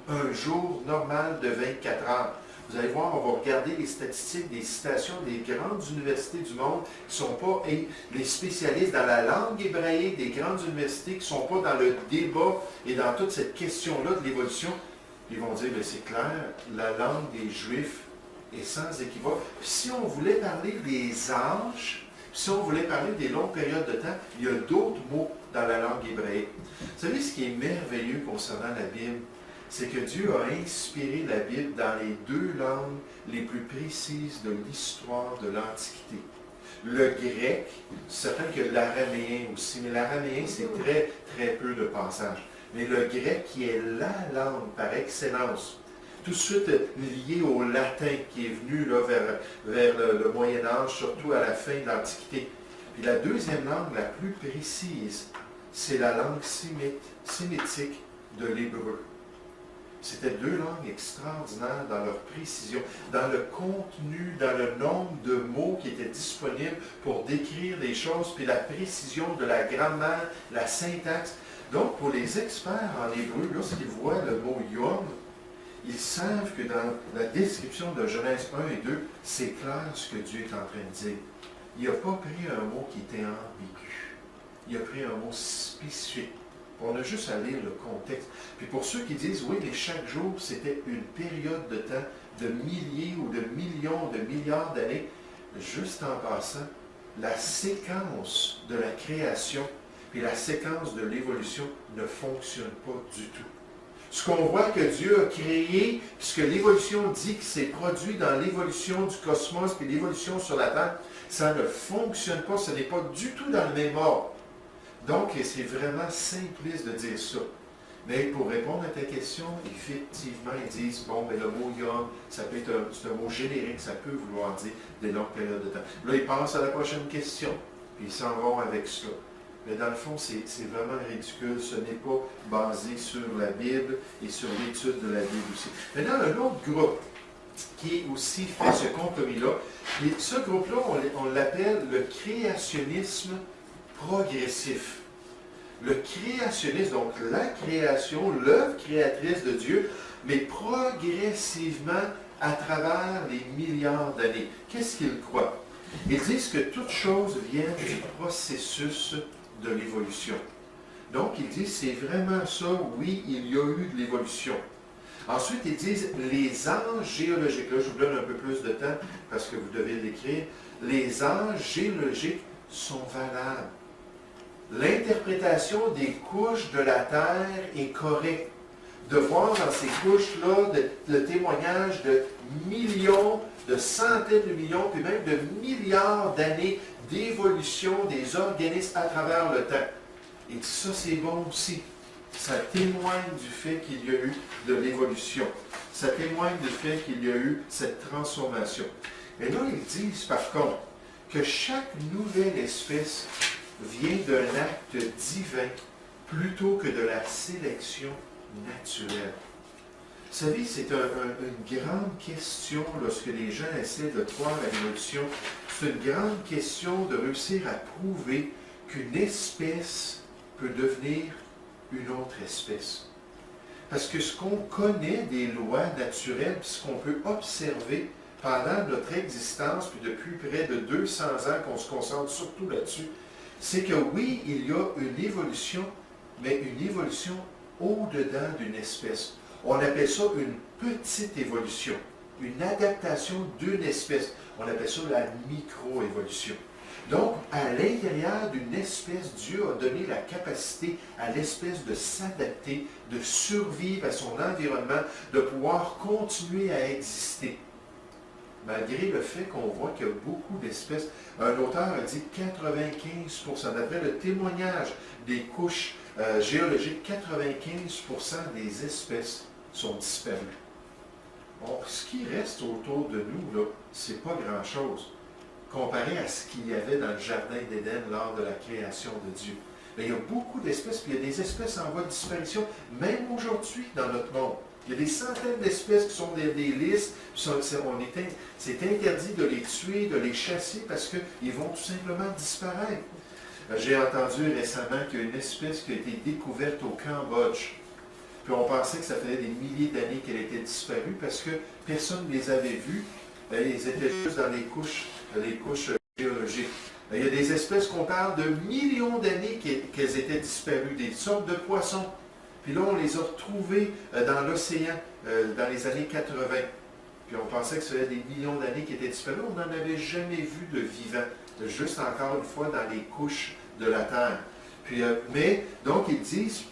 Speaker 1: un jour normal de 24 heures. Vous allez voir, on va regarder les statistiques des citations des grandes universités du monde qui ne sont pas les spécialistes dans la langue hébraïque des grandes universités qui ne sont pas dans le débat et dans toute cette question-là de l'évolution. Ils vont dire, c'est clair, la langue des Juifs est sans équivoque. Puis si on voulait parler des âges Si on voulait parler des longues périodes de temps, il y a d'autres mots dans la langue hébraïque. Vous savez, ce qui est merveilleux concernant la Bible, c'est que Dieu a inspiré la Bible dans les deux langues les plus précises de l'histoire de l'Antiquité. Le grec, c'est certain que l'araméen aussi, mais l'araméen, c'est très, très peu de passages. Mais le grec, qui est la langue par excellence, tout de suite lié au latin qui est venu là, vers le Moyen Âge, surtout à la fin de l'Antiquité. Puis la deuxième langue la plus précise, c'est la langue sémitique de l'hébreu. C'était deux langues extraordinaires dans leur précision, dans le contenu, dans le nombre de mots qui étaient disponibles pour décrire les choses, puis la précision de la grammaire, la syntaxe. Donc, pour les experts en hébreu, lorsqu'ils voient le mot yom, ils savent que dans la description de Genèse 1 et 2, c'est clair ce que Dieu est en train de dire. Il n'a pas pris un mot qui était ambigu. Il a pris un mot spécifique. On a juste à lire le contexte. Puis pour ceux qui disent, oui, mais chaque jour, c'était une période de temps de milliers ou de millions, de milliards d'années, juste en passant, la séquence de la création et la séquence de l'évolution ne fonctionne pas du tout. Ce qu'on voit que Dieu a créé, puisque l'évolution dit que c'est produit dans l'évolution du cosmos et l'évolution sur la Terre, ça ne fonctionne pas, ce n'est pas du tout dans le même ordre. Donc, c'est vraiment simpliste de dire ça. Mais pour répondre à ta question, effectivement, ils disent, bon, mais le mot yom, ça peut être c'est un mot générique, ça peut vouloir dire des longues périodes de temps. Là, ils pensent à la prochaine question, puis ils s'en vont avec ça. Mais dans le fond, c'est vraiment ridicule. Ce n'est pas basé sur la Bible et sur l'étude de la Bible aussi. Maintenant, un autre groupe qui aussi fait ce compromis-là, et ce groupe-là, on l'appelle le créationnisme progressif. Le créationnisme, donc la création, l'œuvre créatrice de Dieu, mais progressivement à travers les milliards d'années. Qu'est-ce qu'ils croient? Ils disent que toute chose vient du processus de l'évolution. Donc, ils disent, c'est vraiment ça, oui, il y a eu de l'évolution. Ensuite, ils disent, les anges géologiques, là, je vous donne un peu plus de temps parce que vous devez l'écrire, les anges géologiques sont valables. L'interprétation des couches de la Terre est correcte. De voir dans ces couches-là le témoignage de millions, de centaines de millions, puis même de milliards d'années d'évolution des organismes à travers le temps. Et ça, c'est bon aussi. Ça témoigne du fait qu'il y a eu de l'évolution. Ça témoigne du fait qu'il y a eu cette transformation. Mais là, ils disent par contre que chaque nouvelle espèce vient d'un acte divin plutôt que de la sélection naturelle. Vous savez, c'est une grande question lorsque les gens essaient de croire à l'évolution. C'est une grande question de réussir à prouver qu'une espèce peut devenir une autre espèce. Parce que ce qu'on connaît des lois naturelles, puis ce qu'on peut observer pendant notre existence, puis depuis près de 200 ans qu'on se concentre surtout là-dessus, c'est que oui, il y a une évolution, mais une évolution au-dedans d'une espèce. On appelle ça une petite évolution, une adaptation d'une espèce. On appelle ça la micro-évolution. Donc, à l'intérieur d'une espèce, Dieu a donné la capacité à l'espèce de s'adapter, de survivre à son environnement, de pouvoir continuer à exister. Malgré le fait qu'on voit qu'il y a beaucoup d'espèces, un auteur a dit 95%, d'après le témoignage des couches géologiques, 95% des espèces sont disparues. Bon, ce qui reste autour de nous, là, c'est pas grand-chose, comparé à ce qu'il y avait dans le jardin d'Éden lors de la création de Dieu. Mais il y a beaucoup d'espèces, puis il y a des espèces en voie de disparition, même aujourd'hui dans notre monde. Il y a des centaines d'espèces qui sont des listes. C'est interdit de les tuer, de les chasser parce qu'ils vont tout simplement disparaître. J'ai entendu récemment qu'il y a une espèce qui a été découverte au Cambodge. Puis on pensait que ça faisait des milliers d'années qu'elle était disparue parce que personne ne les avait vus. Ils étaient juste dans les couches géologiques. Il y a des espèces qu'on parle de millions d'années qu'elles étaient disparues, des sortes de poissons. Puis là, on les a retrouvés dans l'océan dans les années 80. Puis on pensait que ça faisait des millions d'années qui étaient disparus. On n'en avait jamais vu de vivant. juste encore une fois dans les couches de la terre. Puis, mais, donc, ils disent,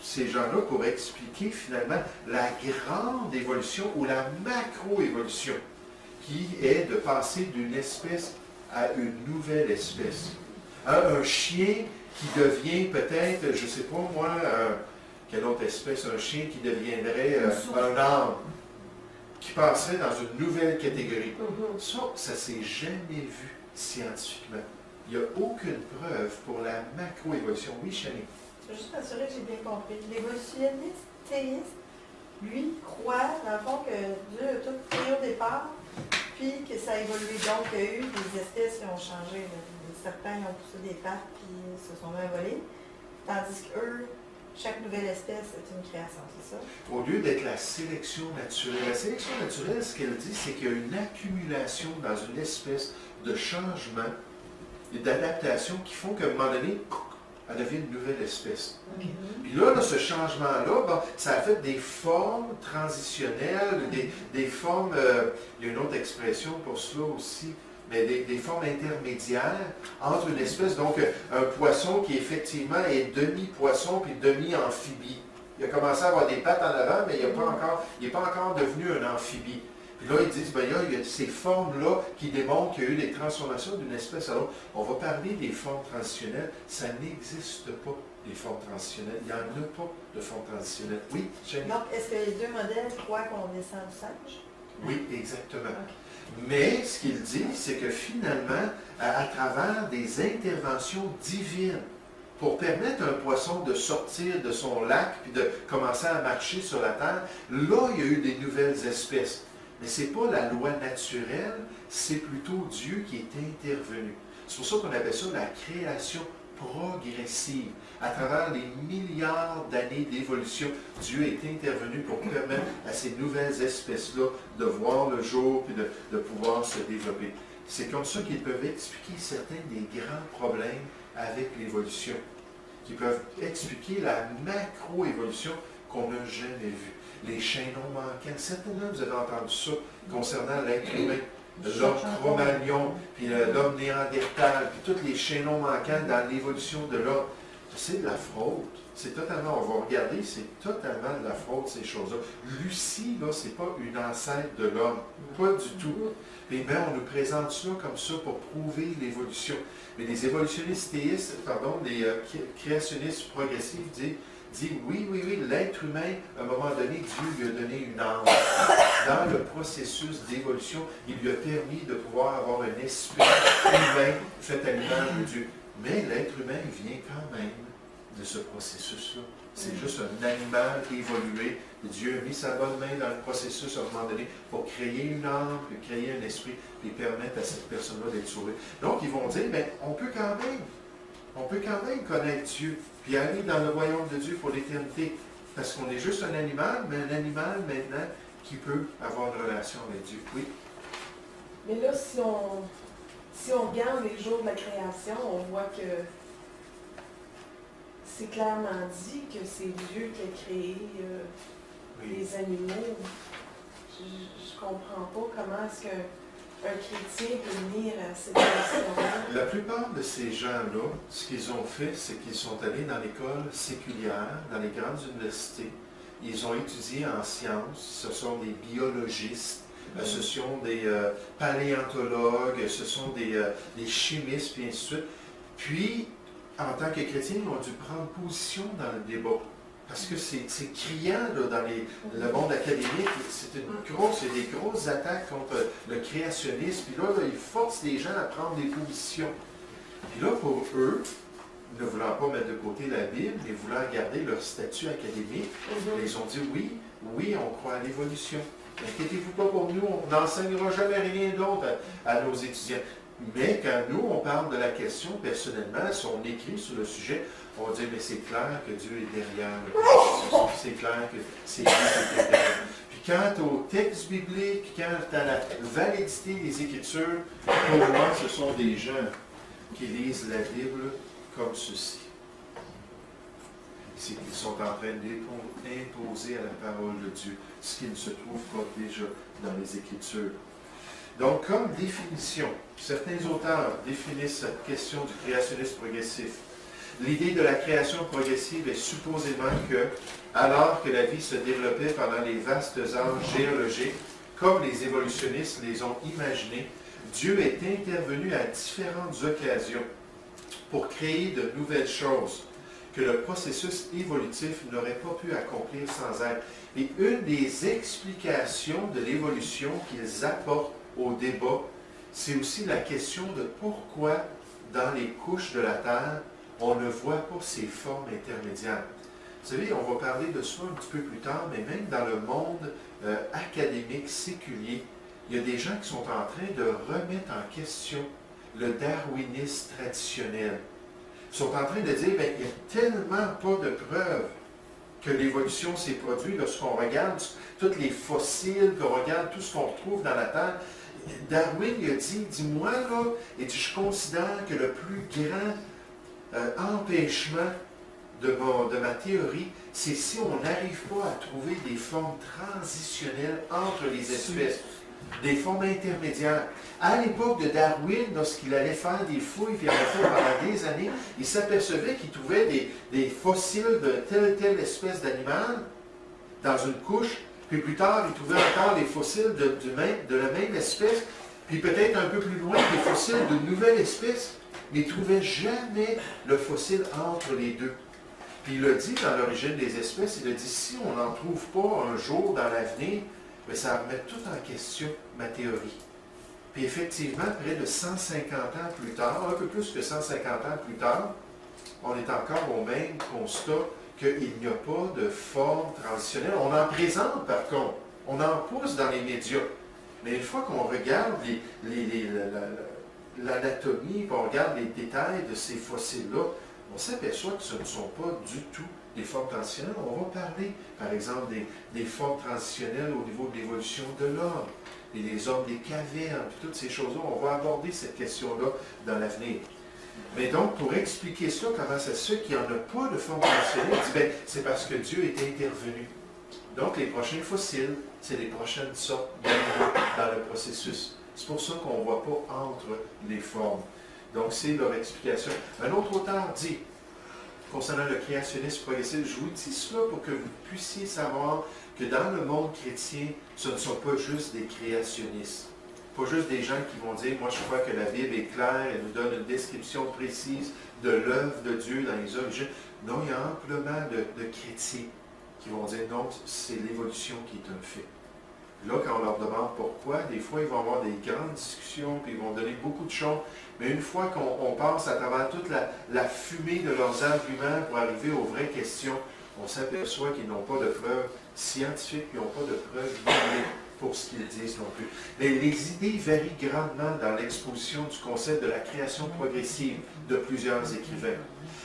Speaker 1: ces gens-là, pour expliquer finalement la grande évolution ou la macro-évolution, qui est de passer d'une espèce à une nouvelle espèce. Un chien qui devient peut-être, je ne sais pas moi, quelle autre espèce, un chien qui deviendrait un âne, qui passerait dans une nouvelle catégorie. Ça ne s'est jamais vu scientifiquement. Il n'y a aucune preuve pour la macroévolution. Oui, Chani?
Speaker 2: Je veux juste m'assurer que j'ai bien compris. L'évolutionniste théiste, lui, croit, dans le fond, que Dieu a tout créé au départ, puis que ça a évolué. Donc, il y a eu des espèces qui ont changé. Là. Les serpents, ils ont poussé des pattes, puis se sont mis envolés. Tandis qu'eux, chaque nouvelle espèce est une création, c'est ça?
Speaker 1: Au lieu d'être la sélection naturelle. La sélection naturelle, ce qu'elle dit, c'est qu'il y a une accumulation dans une espèce de changement et d'adaptation qui font qu'à un moment donné, elle devient une nouvelle espèce. Puis là, ce changement-là, bon, ça a fait des formes transitionnelles, des formes, il y a une autre expression pour cela aussi, mais des formes intermédiaires entre une espèce, donc un poisson qui effectivement est demi-poisson puis demi-amphibie. Il a commencé à avoir des pattes en avant, mais il n'est pas encore devenu un amphibie. Puis là, ils disent, il y a ces formes-là qui démontrent qu'il y a eu des transformations d'une espèce à l'autre. On va parler des formes transitionnelles. Ça n'existe pas, des formes transitionnelles. Il n'y en a pas de formes transitionnelles. Oui, Jenny?
Speaker 2: Donc, est-ce que les deux modèles croient qu'on descend du singe?
Speaker 1: Oui, exactement.
Speaker 2: Okay.
Speaker 1: Mais ce qu'il dit, c'est que finalement, à travers des interventions divines, pour permettre à un poisson de sortir de son lac puis de commencer à marcher sur la terre, là, il y a eu des nouvelles espèces. Mais ce n'est pas la loi naturelle, c'est plutôt Dieu qui est intervenu. C'est pour ça qu'on appelle ça la création progressive. À travers les milliards d'années d'évolution, Dieu est intervenu pour permettre à ces nouvelles espèces-là de voir le jour et de pouvoir se développer. C'est comme ça qu'ils peuvent expliquer certains des grands problèmes avec l'évolution, qui peuvent expliquer la macroévolution qu'on n'a jamais vue. Les chaînons manquants. Certainement, vous avez entendu ça concernant l'être humain. L'homme Cro-Magnon, puis l'homme néandertal, puis tous les chaînons manquants dans l'évolution de l'homme. C'est de la fraude. C'est totalement, on va regarder, c'est totalement de la fraude, ces choses-là. Lucie, là, c'est pas une ancêtre de l'homme. Pas du tout. Et bien, on nous présente ça comme ça pour prouver l'évolution. Mais les évolutionnistes théistes, les créationnistes progressifs dit oui, l'être humain, à un moment donné, Dieu lui a donné une âme. Dans le processus d'évolution, il lui a permis de pouvoir avoir un esprit humain fait à l'image de Dieu. Mais l'être humain vient quand même de ce processus-là. C'est juste un animal évolué. Dieu a mis sa bonne main dans le processus à un moment donné pour créer une âme, puis créer un esprit, puis permettre à cette personne-là d'être sauvée. Donc, ils vont dire, mais on peut quand même connaître Dieu, puis aller dans le royaume de Dieu pour l'éternité. Parce qu'on est juste un animal, mais un animal maintenant qui peut avoir une relation avec Dieu. Oui.
Speaker 3: Mais là, si on regarde les jours de la création, on voit que c'est clairement dit que c'est Dieu qui a créé les animaux. Je ne comprends pas comment est-ce qu'un chrétien peut venir à cette question-là.
Speaker 1: La plupart de ces gens-là, ce qu'ils ont fait, c'est qu'ils sont allés dans l'école séculière, dans les grandes universités. Ils ont étudié en sciences. Ce sont des biologistes, ce sont des paléontologues, ce sont des chimistes, puis ainsi de suite. Puis, en tant que chrétiens, ils ont dû prendre position dans le débat. Parce que c'est criant là, dans le monde académique. C'est des grosses attaques contre le créationnisme. Puis là, ils forcent les gens à prendre des positions. Puis là, pour eux, ne voulant pas mettre de côté la Bible, mais voulant garder leur statut académique, ils ont dit oui, on croit à l'évolution. Inquiétez-vous pas pour nous, on n'enseignera jamais rien d'autre à nos étudiants. Mais quand nous, on parle de la question, personnellement, si on écrit sur le sujet, on va dire, mais c'est clair que Dieu est derrière le processus. C'est clair que c'est Dieu qui est derrière. Puis quant au texte biblique, quant à la validité des Écritures, pour moi, ce sont des gens qui lisent la Bible comme ceci. C'est qu'ils sont en train d'imposer à la parole de Dieu ce qui ne se trouve pas déjà dans les Écritures. Donc, comme définition, certains auteurs définissent cette question du créationnisme progressif. L'idée de la création progressive est supposément que, alors que la vie se développait pendant les vastes âges géologiques, comme les évolutionnistes les ont imaginés, Dieu est intervenu à différentes occasions pour créer de nouvelles choses que le processus évolutif n'aurait pas pu accomplir sans aide. Et une des explications de l'évolution qu'ils apportent au débat, c'est aussi la question de pourquoi, dans les couches de la Terre, on ne voit pas ces formes intermédiaires. Vous savez, on va parler de ça un petit peu plus tard, mais même dans le monde académique séculier, il y a des gens qui sont en train de remettre en question le darwinisme traditionnel. Ils sont en train de dire, bien, il n'y a tellement pas de preuves que l'évolution s'est produite lorsqu'on regarde tous les fossiles, qu'on regarde tout ce qu'on retrouve dans la Terre. Darwin il a dit, dis-moi là, et je considère que le plus grand empêchement de ma théorie, c'est si on n'arrive pas à trouver des formes transitionnelles entre les espèces, des formes intermédiaires. À l'époque de Darwin, lorsqu'il allait faire des fouilles, puis il avait fait pendant des années, il s'apercevait qu'il trouvait des fossiles de telle espèce d'animal dans une couche, puis plus tard, il trouvait encore des fossiles de la même espèce, puis peut-être un peu plus loin, des fossiles de nouvelles espèces, mais il ne trouvait jamais le fossile entre les deux. Puis il a dit dans l'origine des espèces, il a dit, si on n'en trouve pas un jour dans l'avenir, bien, ça remet tout en question ma théorie. Puis effectivement, près de 150 ans plus tard, un peu plus que 150 ans plus tard, on est encore au même constat qu'il n'y a pas de forme transitionnelle. On en présente par contre, on en pousse dans les médias. Mais une fois qu'on regarde l'anatomie, on regarde les détails de ces fossiles-là, on s'aperçoit que ce ne sont pas du tout des formes transitionnelles. On va parler, par exemple, des formes transitionnelles au niveau de l'évolution de l'homme, et des hommes des cavernes, puis toutes ces choses-là. On va aborder cette question-là dans l'avenir. Mais donc, pour expliquer ça, comment ça se fait qu'il n'y en a pas de forme transitionnelle, il dit, bien, c'est parce que Dieu est intervenu. Donc, les prochains fossiles, c'est les prochaines sortes d'animaux dans le processus. C'est pour ça qu'on ne voit pas entre les formes. Donc, c'est leur explication. Un autre auteur dit, concernant le créationnisme progressif, je vous dis cela pour que vous puissiez savoir que dans le monde chrétien, ce ne sont pas juste des créationnistes. Pas juste des gens qui vont dire, moi je crois que la Bible est claire, elle nous donne une description précise de l'œuvre de Dieu dans les origines. Non, il y a amplement de chrétiens qui vont dire, non, c'est l'évolution qui est un fait. Là, quand on leur demande pourquoi, des fois, ils vont avoir des grandes discussions, puis ils vont donner beaucoup de choses. Mais une fois qu'on passe à travers toute la fumée de leurs arguments pour arriver aux vraies questions, on s'aperçoit qu'ils n'ont pas de preuves scientifiques, ils n'ont pas de preuves bibliques pour ce qu'ils disent non plus. Mais les idées varient grandement dans l'exposition du concept de la création progressive de plusieurs écrivains,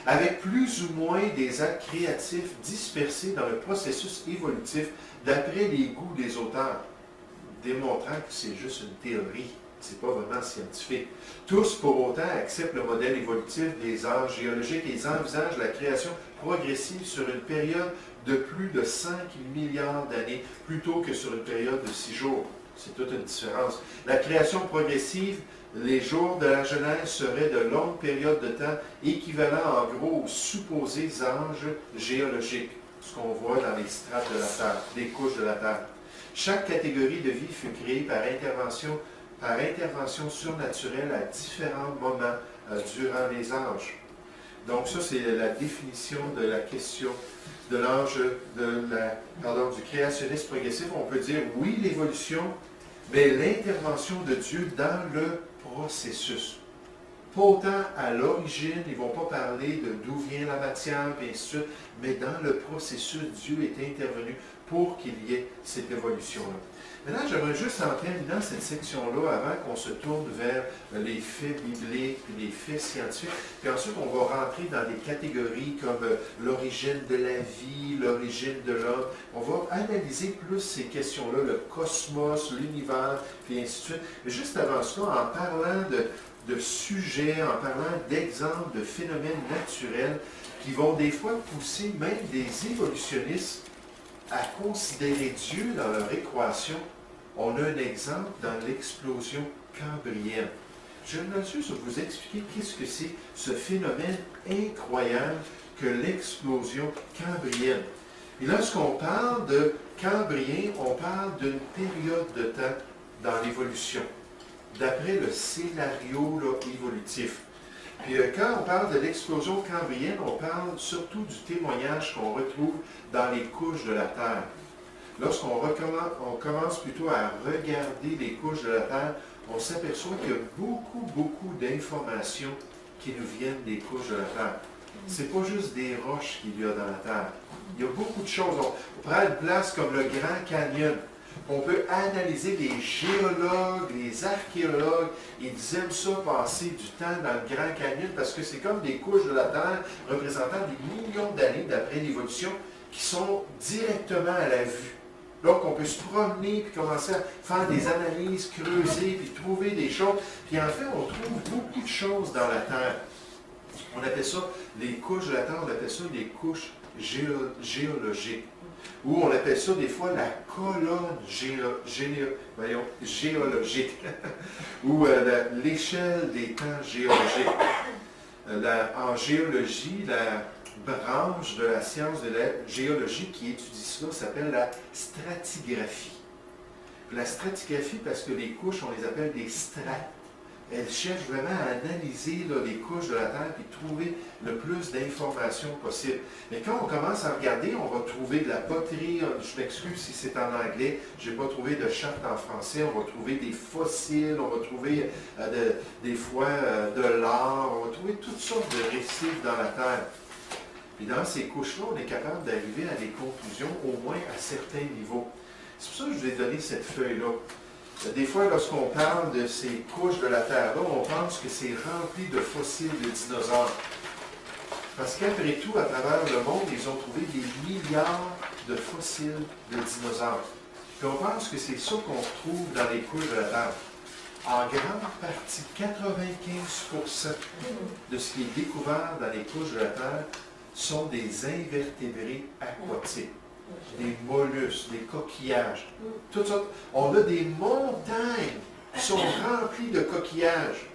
Speaker 1: avec plus ou moins des actes créatifs dispersés dans le processus évolutif d'après les goûts des auteurs, démontrant que c'est juste une théorie, c'est pas vraiment scientifique. Tous, pour autant, acceptent le modèle évolutif des âges géologiques et ils envisagent la création progressive sur une période de plus de 5 milliards d'années, plutôt que sur une période de 6 jours. C'est toute une différence. La création progressive, les jours de la Genèse seraient de longues périodes de temps équivalent en gros aux supposés âges géologiques, ce qu'on voit dans les strates de la Terre, les couches de la Terre. Chaque catégorie de vie fut créée par intervention surnaturelle à différents moments durant les âges. Donc ça, c'est la définition de la question de l'âge du créationnisme progressif. On peut dire oui, l'évolution, mais l'intervention de Dieu dans le processus. Pas autant à l'origine, ils ne vont pas parler de d'où vient la matière, et ainsi de suite, mais dans le processus, Dieu est intervenu pour qu'il y ait cette évolution-là. Maintenant, j'aimerais juste en terminant cette section-là, avant qu'on se tourne vers les faits bibliques, les faits scientifiques, puis ensuite on va rentrer dans des catégories comme l'origine de la vie, l'origine de l'homme. On va analyser plus ces questions-là, le cosmos, l'univers, puis ainsi de suite. Mais juste avant cela, en parlant de sujets, en parlant d'exemples de phénomènes naturels qui vont des fois pousser même des évolutionnistes à considérer Dieu dans leur équation on a un exemple dans l'explosion cambrienne. J'aimerais juste vous expliquer qu'est-ce que c'est ce phénomène incroyable que l'explosion cambrienne. Et lorsqu'on parle de Cambrien, on parle d'une période de temps dans l'évolution, d'après le scénario là, évolutif. Puis quand on parle de l'explosion cambrienne, on parle surtout du témoignage qu'on retrouve dans les couches de la Terre. Lorsqu'on commence plutôt à regarder les couches de la Terre, on s'aperçoit qu'il y a beaucoup d'informations qui nous viennent des couches de la Terre. C'est pas juste des roches qu'il y a dans la Terre. Il y a beaucoup de choses. On prend une place comme le Grand Canyon. On peut analyser les géologues, les archéologues. Ils aiment ça passer du temps dans le Grand Canyon parce que c'est comme des couches de la Terre représentant des millions d'années d'après l'évolution qui sont directement à la vue. Donc, on peut se promener puis commencer à faire des analyses, creuser, puis trouver des choses. Puis en fait, on trouve beaucoup de choses dans la Terre. On appelle ça, les couches de la Terre, on appelle ça des couches géologiques. Ou on appelle ça des fois la colonne géologique. Ou l'échelle des temps géologiques. En géologie, la branche de la science de la géologie qui étudie cela s'appelle la stratigraphie. La stratigraphie, parce que les couches, on les appelle des strates. Elles cherchent vraiment à analyser là, les couches de la Terre et trouver le plus d'informations possible. Mais quand on commence à regarder, on va trouver de la poterie, je m'excuse si c'est en anglais, je n'ai pas trouvé de charte en français, on va trouver des fossiles, on va trouver des fois de l'or, on va trouver toutes sortes de récifs dans la Terre. Puis dans ces couches-là, on est capable d'arriver à des conclusions, au moins à certains niveaux. C'est pour ça que je vous ai donné cette feuille-là. Des fois, lorsqu'on parle de ces couches de la Terre-là, on pense que c'est rempli de fossiles de dinosaures. Parce qu'après tout, à travers le monde, ils ont trouvé des milliards de fossiles de dinosaures. Puis on pense que c'est ça qu'on retrouve dans les couches de la Terre. En grande partie, 95% de ce qui est découvert dans les couches de la Terre sont des invertébrés aquatiques. Des mollusques, des coquillages, tout ça. On a des montagnes qui sont remplies de coquillages.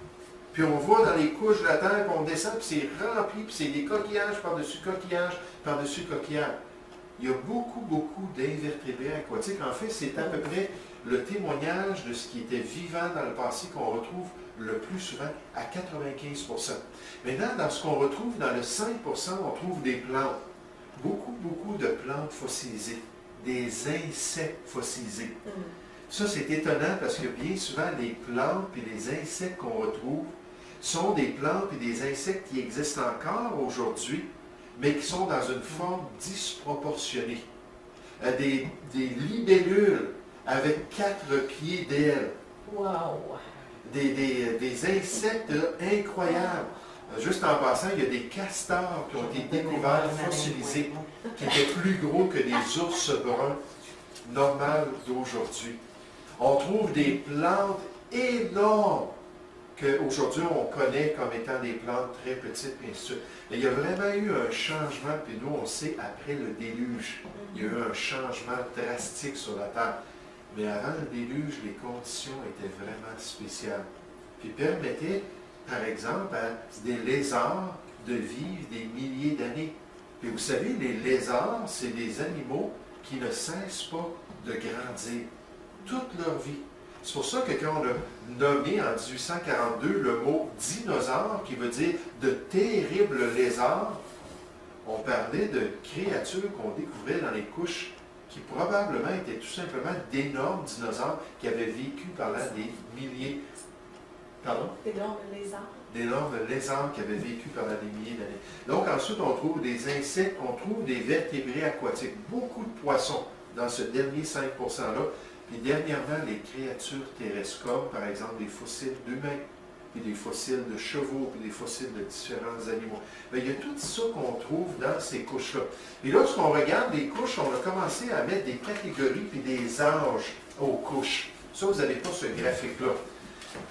Speaker 1: Puis on voit dans les couches de la Terre, puis on descend, puis c'est rempli, puis c'est des coquillages par-dessus coquillages, par-dessus coquillages. Il y a beaucoup d'invertébrés aquatiques. En fait, c'est à peu près le témoignage de ce qui était vivant dans le passé qu'on retrouve le plus souvent à 95%. Maintenant, dans ce qu'on retrouve dans le 5%, on trouve des plantes. Beaucoup de plantes fossilisées, des insectes fossilisés. Ça, c'est étonnant parce que bien souvent, les plantes et les insectes qu'on retrouve sont des plantes et des insectes qui existent encore aujourd'hui, mais qui sont dans une forme disproportionnée. Des libellules avec 4 pieds d'ailes.
Speaker 3: Wow!
Speaker 1: Des insectes là, incroyables. Juste en passant, il y a des castors qui ont été découverts, fossilisés, qui étaient plus gros que des ours bruns normales d'aujourd'hui. On trouve des plantes énormes qu'aujourd'hui on connaît comme étant des plantes très petites, et ainsi de suite. Mais il y a vraiment eu un changement, puis nous on sait après le déluge, il y a eu un changement drastique sur la Terre. Mais avant le déluge, les conditions étaient vraiment spéciales. Puis permettaient, par exemple, à des lézards de vivre des milliers d'années. Et vous savez, les lézards, c'est des animaux qui ne cessent pas de grandir toute leur vie. C'est pour ça que quand on a nommé en 1842 le mot dinosaure, qui veut dire de terribles lézards, on parlait de créatures qu'on découvrait dans les couches qui probablement étaient tout simplement d'énormes dinosaures qui avaient vécu par là des milliers. Pardon?
Speaker 3: D'énormes lézards.
Speaker 1: D'énormes lézards qui avaient vécu pendant des milliers d'années. Donc ensuite, on trouve des insectes, on trouve des vertébrés aquatiques, beaucoup de poissons dans ce dernier 5%-là. Puis dernièrement, les créatures terrestres, comme par exemple des fossiles d'humains, puis des fossiles de chevaux, puis des fossiles de différents animaux. Bien, il y a tout ça qu'on trouve dans ces couches-là. Et lorsqu'on regarde les couches, on a commencé à mettre des catégories puis des âges aux couches. Ça, vous n'avez pas ce graphique-là.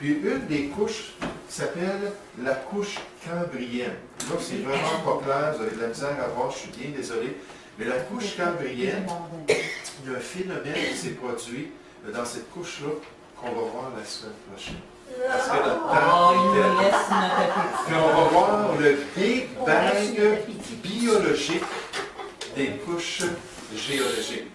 Speaker 1: Puis une des couches s'appelle la couche cambrienne. Là, c'est vraiment pas clair, vous avez de la misère à voir, je suis bien désolé. Mais la couche cambrienne, il y a un phénomène qui s'est produit dans cette couche-là qu'on va voir la semaine prochaine. Parce que notre temps
Speaker 4: Oh, il
Speaker 1: est
Speaker 4: nous laisse notre appétit.
Speaker 1: Puis on va voir le Big
Speaker 4: On laisse
Speaker 1: Bang
Speaker 4: notre appétit.
Speaker 1: biologique des couches géologiques.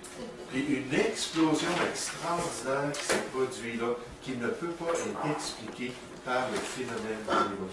Speaker 1: Puis une explosion extraordinaire qui s'est produite là, qui ne peut pas être expliquée par le phénomène de l'évolution.